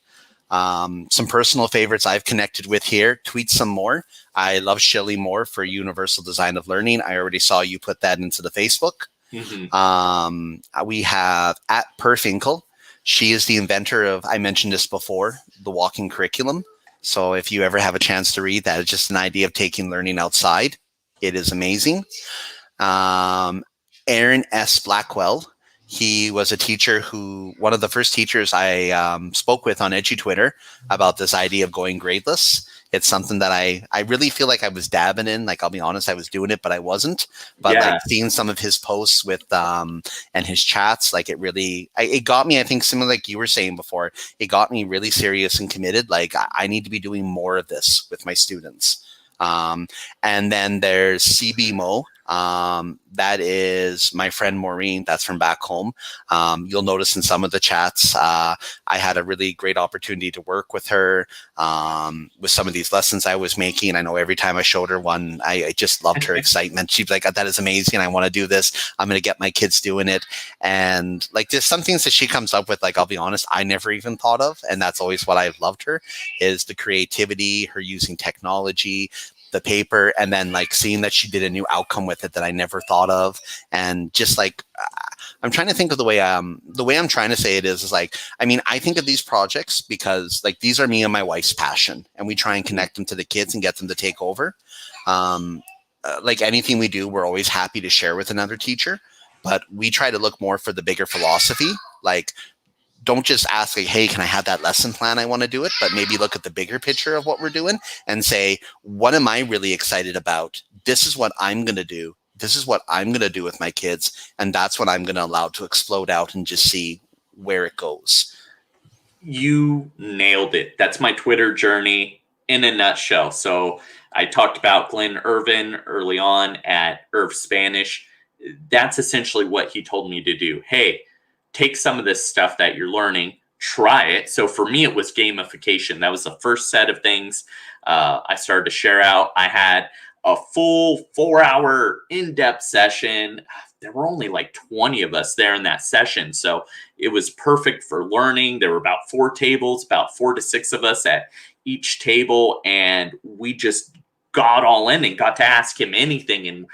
Some personal favorites I've connected with here. Tweet some more. I love Shelley Moore for Universal Design of Learning. I already saw you put that into the Facebook. Mm-hmm. We have at Perfinkel. She is the inventor of, I mentioned this before, the walking curriculum. So if you ever have a chance to read that, it's just an idea of taking learning outside. It is amazing. Aaron S. Blackwell. He was a teacher one of the first teachers I spoke with on EduTwitter about this idea of going gradeless. It's something that I really feel like I was dabbing in. Like, I'll be honest, I was doing it, but I wasn't. But like seeing some of his posts with and his chats, like it got me, I think, similar like you were saying before, it got me really serious and committed. Like, I need to be doing more of this with my students. And then there's CB Mo. That is my friend Maureen. That's from back home. You'll notice in some of the chats, I had a really great opportunity to work with her with some of these lessons I was making. I know every time I showed her one, I just loved her excitement. She'd be like, that is amazing. I want to do this. I'm going to get my kids doing it. And like, there's some things that she comes up with, like, I'll be honest, I never even thought of. And that's always what I've loved her, is the creativity, her using technology, the paper, and then like seeing that she did a new outcome with it that I never thought of. And just like, I'm trying to think of the way I'm trying to say it is like, I mean, I think of these projects because like, these are me and my wife's passion, and we try and connect them to the kids and get them to take over. Like anything we do, we're always happy to share with another teacher, but we try to look more for the bigger philosophy. Like, don't just ask, like, hey, can I have that lesson plan? I want to do it, but maybe look at the bigger picture of what we're doing and say, what am I really excited about? This is what I'm going to do. This is what I'm going to do with my kids. And that's what I'm going to allow to explode out and just see where it goes. You nailed it. That's my Twitter journey in a nutshell. So I talked about Glenn Irvin early on at Irv Spanish. That's essentially what he told me to do. Hey, take some of this stuff that you're learning, try it. So for me, it was gamification. That was the first set of things I started to share out. I had a full 4-hour in-depth session. There were only like 20 of us there in that session. So it was perfect for learning. There were about 4 tables, about 4 to 6 of us at each table. And we just got all in and got to ask him anything. And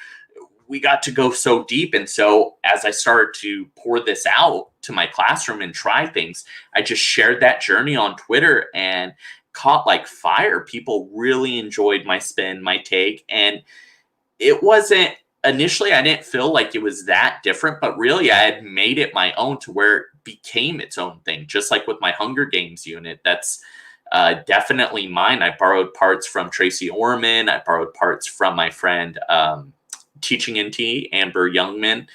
we got to go so deep. And so as I started to pour this out to my classroom and try things, I just shared that journey on Twitter and caught like fire. People really enjoyed my spin, my take. And it wasn't initially, I didn't feel like it was that different, but really I had made it my own to where it became its own thing. Just like with my Hunger Games unit, that's definitely mine. I borrowed parts from Tracy Orman. I borrowed parts from my friend, Teaching NT, Amber Youngman.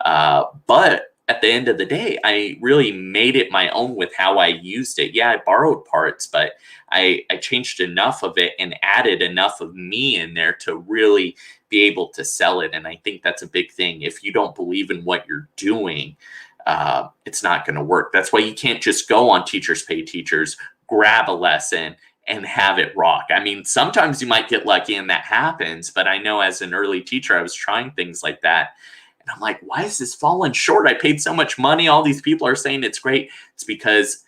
But at the end of the day, I really made it my own with how I used it. Yeah, I borrowed parts, but I changed enough of it and added enough of me in there to really be able to sell it. And I think that's a big thing. If you don't believe in what you're doing, it's not going to work. That's why you can't just go on Teachers Pay Teachers, grab a lesson, and have it rock. I mean, sometimes you might get lucky and that happens, but I know as an early teacher, I was trying things like that. And I'm like, why is this falling short? I paid so much money. All these people are saying it's great. It's because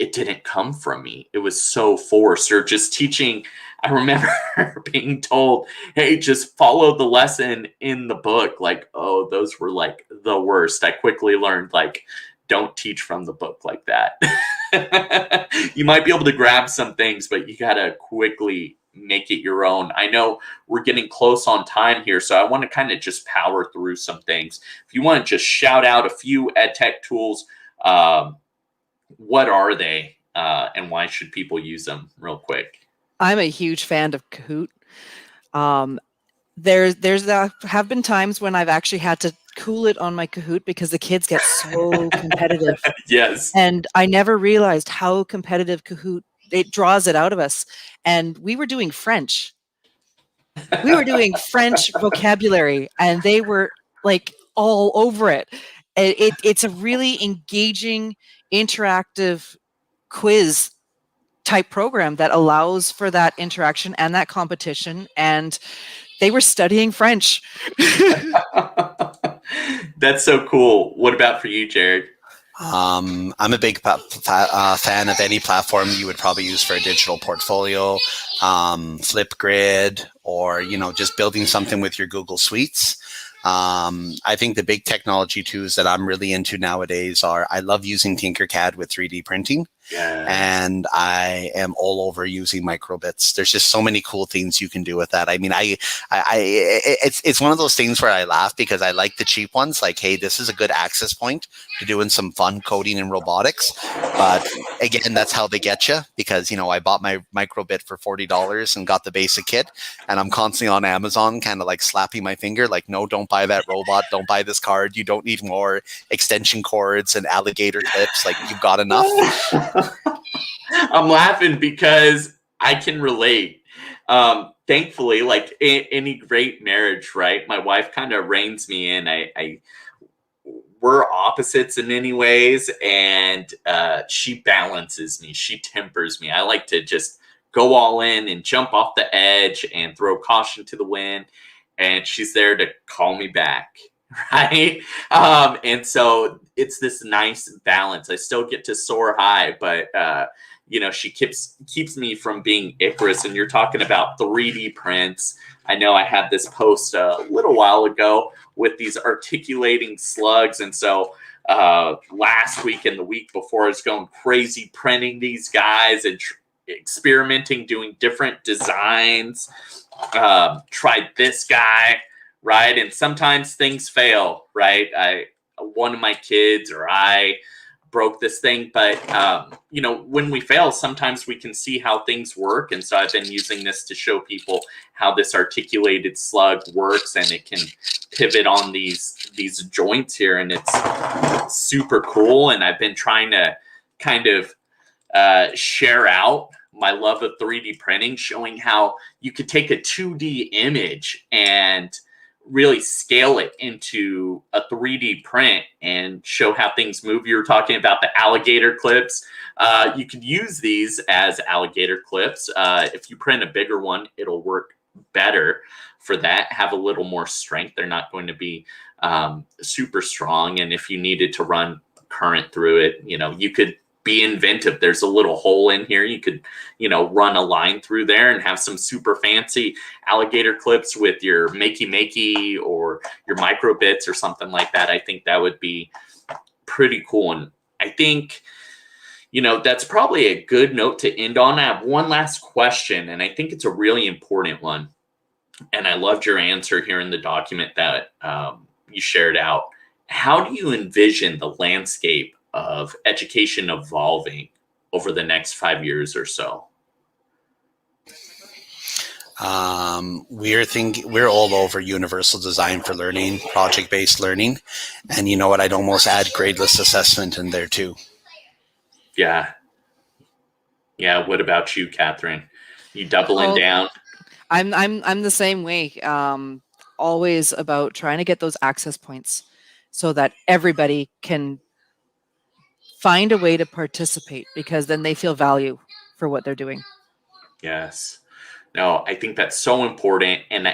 it didn't come from me. It was so forced, or just teaching. I remember being told, hey, just follow the lesson in the book. Like, oh, those were like the worst. I quickly learned, like, don't teach from the book like that. You might be able to grab some things, but you got to quickly make it your own. I know we're getting close on time here, so I want to kind of just power through some things. If you want to just shout out a few ed tech tools, what are they and why should people use them real quick? I'm a huge fan of Kahoot. Have been times when I've actually had to cool it on my Kahoot because the kids get so competitive. Yes. And I never realized how competitive Kahoot, it draws it out of us. And we were doing French. We were doing French vocabulary, and they were like all over it. It's a really engaging, interactive quiz type program that allows for that interaction and that competition. And they were studying French. That's so cool. What about for you, Jared? I'm a big fan of any platform you would probably use for a digital portfolio, Flipgrid, or just building something with your Google Suites. I think the big technology tools that I'm really into nowadays are, I love using Tinkercad with 3D printing. Yeah. And I am all over using microbits. There's just so many cool things you can do with that. I mean, it's one of those things where I laugh because I like the cheap ones. Like, hey, this is a good access point to doing some fun coding and robotics. But again, that's how they get you, because I bought my microbit for $40 and got the basic kit, and I'm constantly on Amazon, kind of like slapping my finger, like, no, don't buy that robot, don't buy this card. You don't need more extension cords and alligator clips. Like, you've got enough. I'm laughing because I can relate. Thankfully, like any great marriage, right? My wife kind of reins me in. We're opposites in many ways, and she balances me. She tempers me. I like to just go all in and jump off the edge and throw caution to the wind, and she's there to call me back. Right. And so it's this nice balance. I still get to soar high, but she keeps me from being Icarus. And you're talking about 3D prints. I know I had this post a little while ago with these articulating slugs. And so last week and the week before, I was going crazy printing these guys and experimenting, doing different designs. Tried this guy. Right. And sometimes things fail. Right. One of my kids or I broke this thing. But, when we fail, sometimes we can see how things work. And so I've been using this to show people how this articulated slug works, and it can pivot on these joints here. And it's super cool. And I've been trying to kind of share out my love of 3D printing, showing how you could take a 2D image and really scale it into a 3D print and show how things move. You were talking about the alligator clips. You could use these as alligator clips. If you print a bigger one, it'll work better for that, have a little more strength. They're not going to be super strong. And if you needed to run current through it, you could be inventive. There's a little hole in here. You could, run a line through there and have some super fancy alligator clips with your makey or your micro bits or something like that. I think that would be pretty cool. And I think, that's probably a good note to end on. I have one last question, and I think it's a really important one. And I loved your answer here in the document that you shared out. How do you envision the landscape of education evolving over the next 5 years or so? We're all over universal design for learning, project-based learning. And you know what? I'd almost add gradeless assessment in there too. Yeah. What about you, Catherine? You doubling down? I'm the same way. Always about trying to get those access points so that everybody can find a way to participate, because then they feel value for what they're doing. Yes. No, I think that's so important. And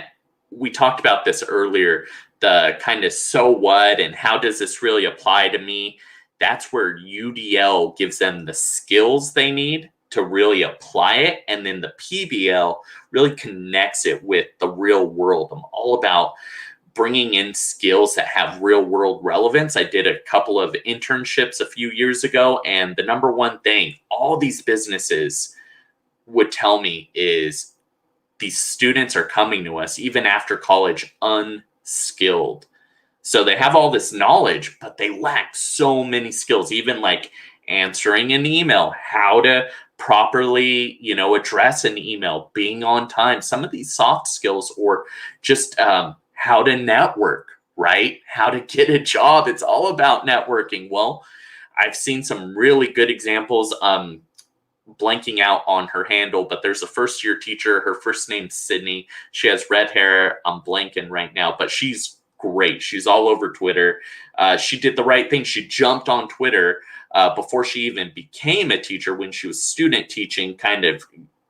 we talked about this earlier, the kind of so what and how does this really apply to me? That's where UDL gives them the skills they need to really apply it. And then the PBL really connects it with the real world. I'm all about bringing in skills that have real world relevance. I did a couple of internships a few years ago, and the number one thing all these businesses would tell me is these students are coming to us even after college unskilled. So they have all this knowledge, but they lack so many skills, even like answering an email, how to properly, address an email, being on time, some of these soft skills, or just how to network, right? How to get a job. It's all about networking. Well, I've seen some really good examples. Blanking out on her handle, but there's a first-year teacher. Her first name's Sydney. She has red hair. I'm blanking right now, but she's great. She's all over Twitter. She did the right thing. She jumped on Twitter before she even became a teacher. When she was student teaching, kind of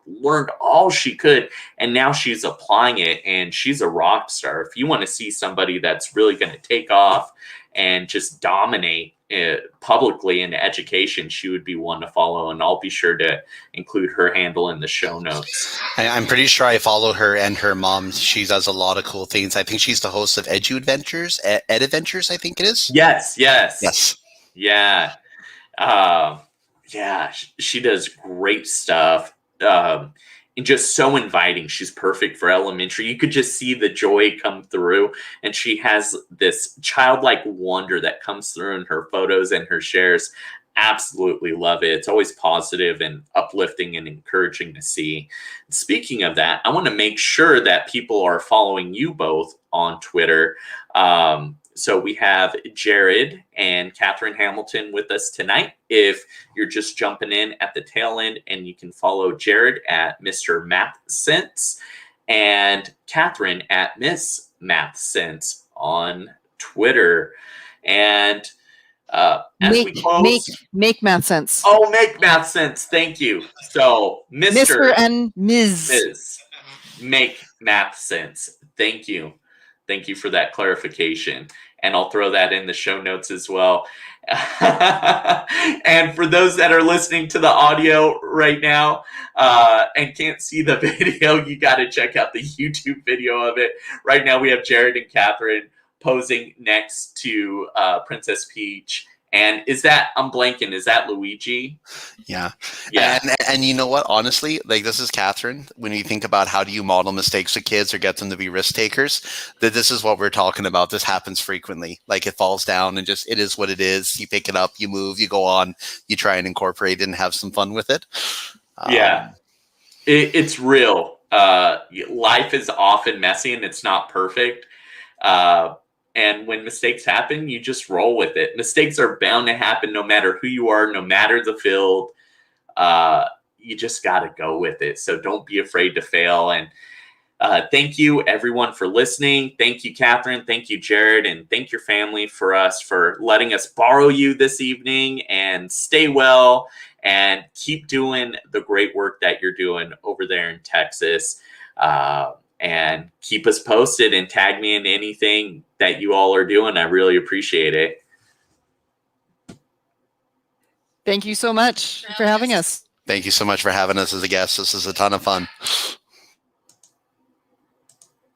learned all she could, and now she's applying it, and she's a rock star. If you want to see somebody that's really going to take off and just dominate publicly in education, she would be one to follow, and I'll be sure to include her handle in the show notes. I'm pretty sure I follow her and her mom. She does a lot of cool things. I think she's the host of Ed Adventures, I think it is. Yes. Yeah. She does great stuff. And just so inviting. She's perfect for elementary. You could just see the joy come through, and she has this childlike wonder that comes through in her photos and her shares. Absolutely love it. It's always positive and uplifting and encouraging to see. Speaking of that, I want to make sure that people are following you both on Twitter. So we have Jared and Catherine Hamilton with us tonight. If you're just jumping in at the tail end, and you can follow Jared at Mr. Math Sense and Catherine at Miss Math Sense on Twitter. And as we close, make math sense. Oh, make math sense. Thank you. So Mr. and Ms. Make math sense. Thank you. Thank you for that clarification. And I'll throw that in the show notes as well. And for those that are listening to the audio right now and can't see the video, you got to check out the YouTube video of it. Right now we have Jared and Catherine posing next to Princess Peach. And I'm blanking, is that Luigi? Yeah. And you know what? Honestly, this is Catherine. When you think about how do you model mistakes with kids or get them to be risk takers, this is what we're talking about. This happens frequently. It falls down and just, it is what it is. You pick it up, you move, you go on, you try and incorporate it and have some fun with it. It's real. Life is often messy and it's not perfect. And when mistakes happen, you just roll with it. Mistakes are bound to happen no matter who you are, no matter the field. You just got to go with it. So don't be afraid to fail. And Thank you, everyone, for listening. Thank you, Catherine. Thank you, Jared. And thank your family for letting us borrow you this evening. And stay well and keep doing the great work that you're doing over there in Texas. And keep us posted and tag me in anything that you all are doing. I really appreciate it. Thank you so much for having us. Thank you so much for having us as a guest. This is a ton of fun.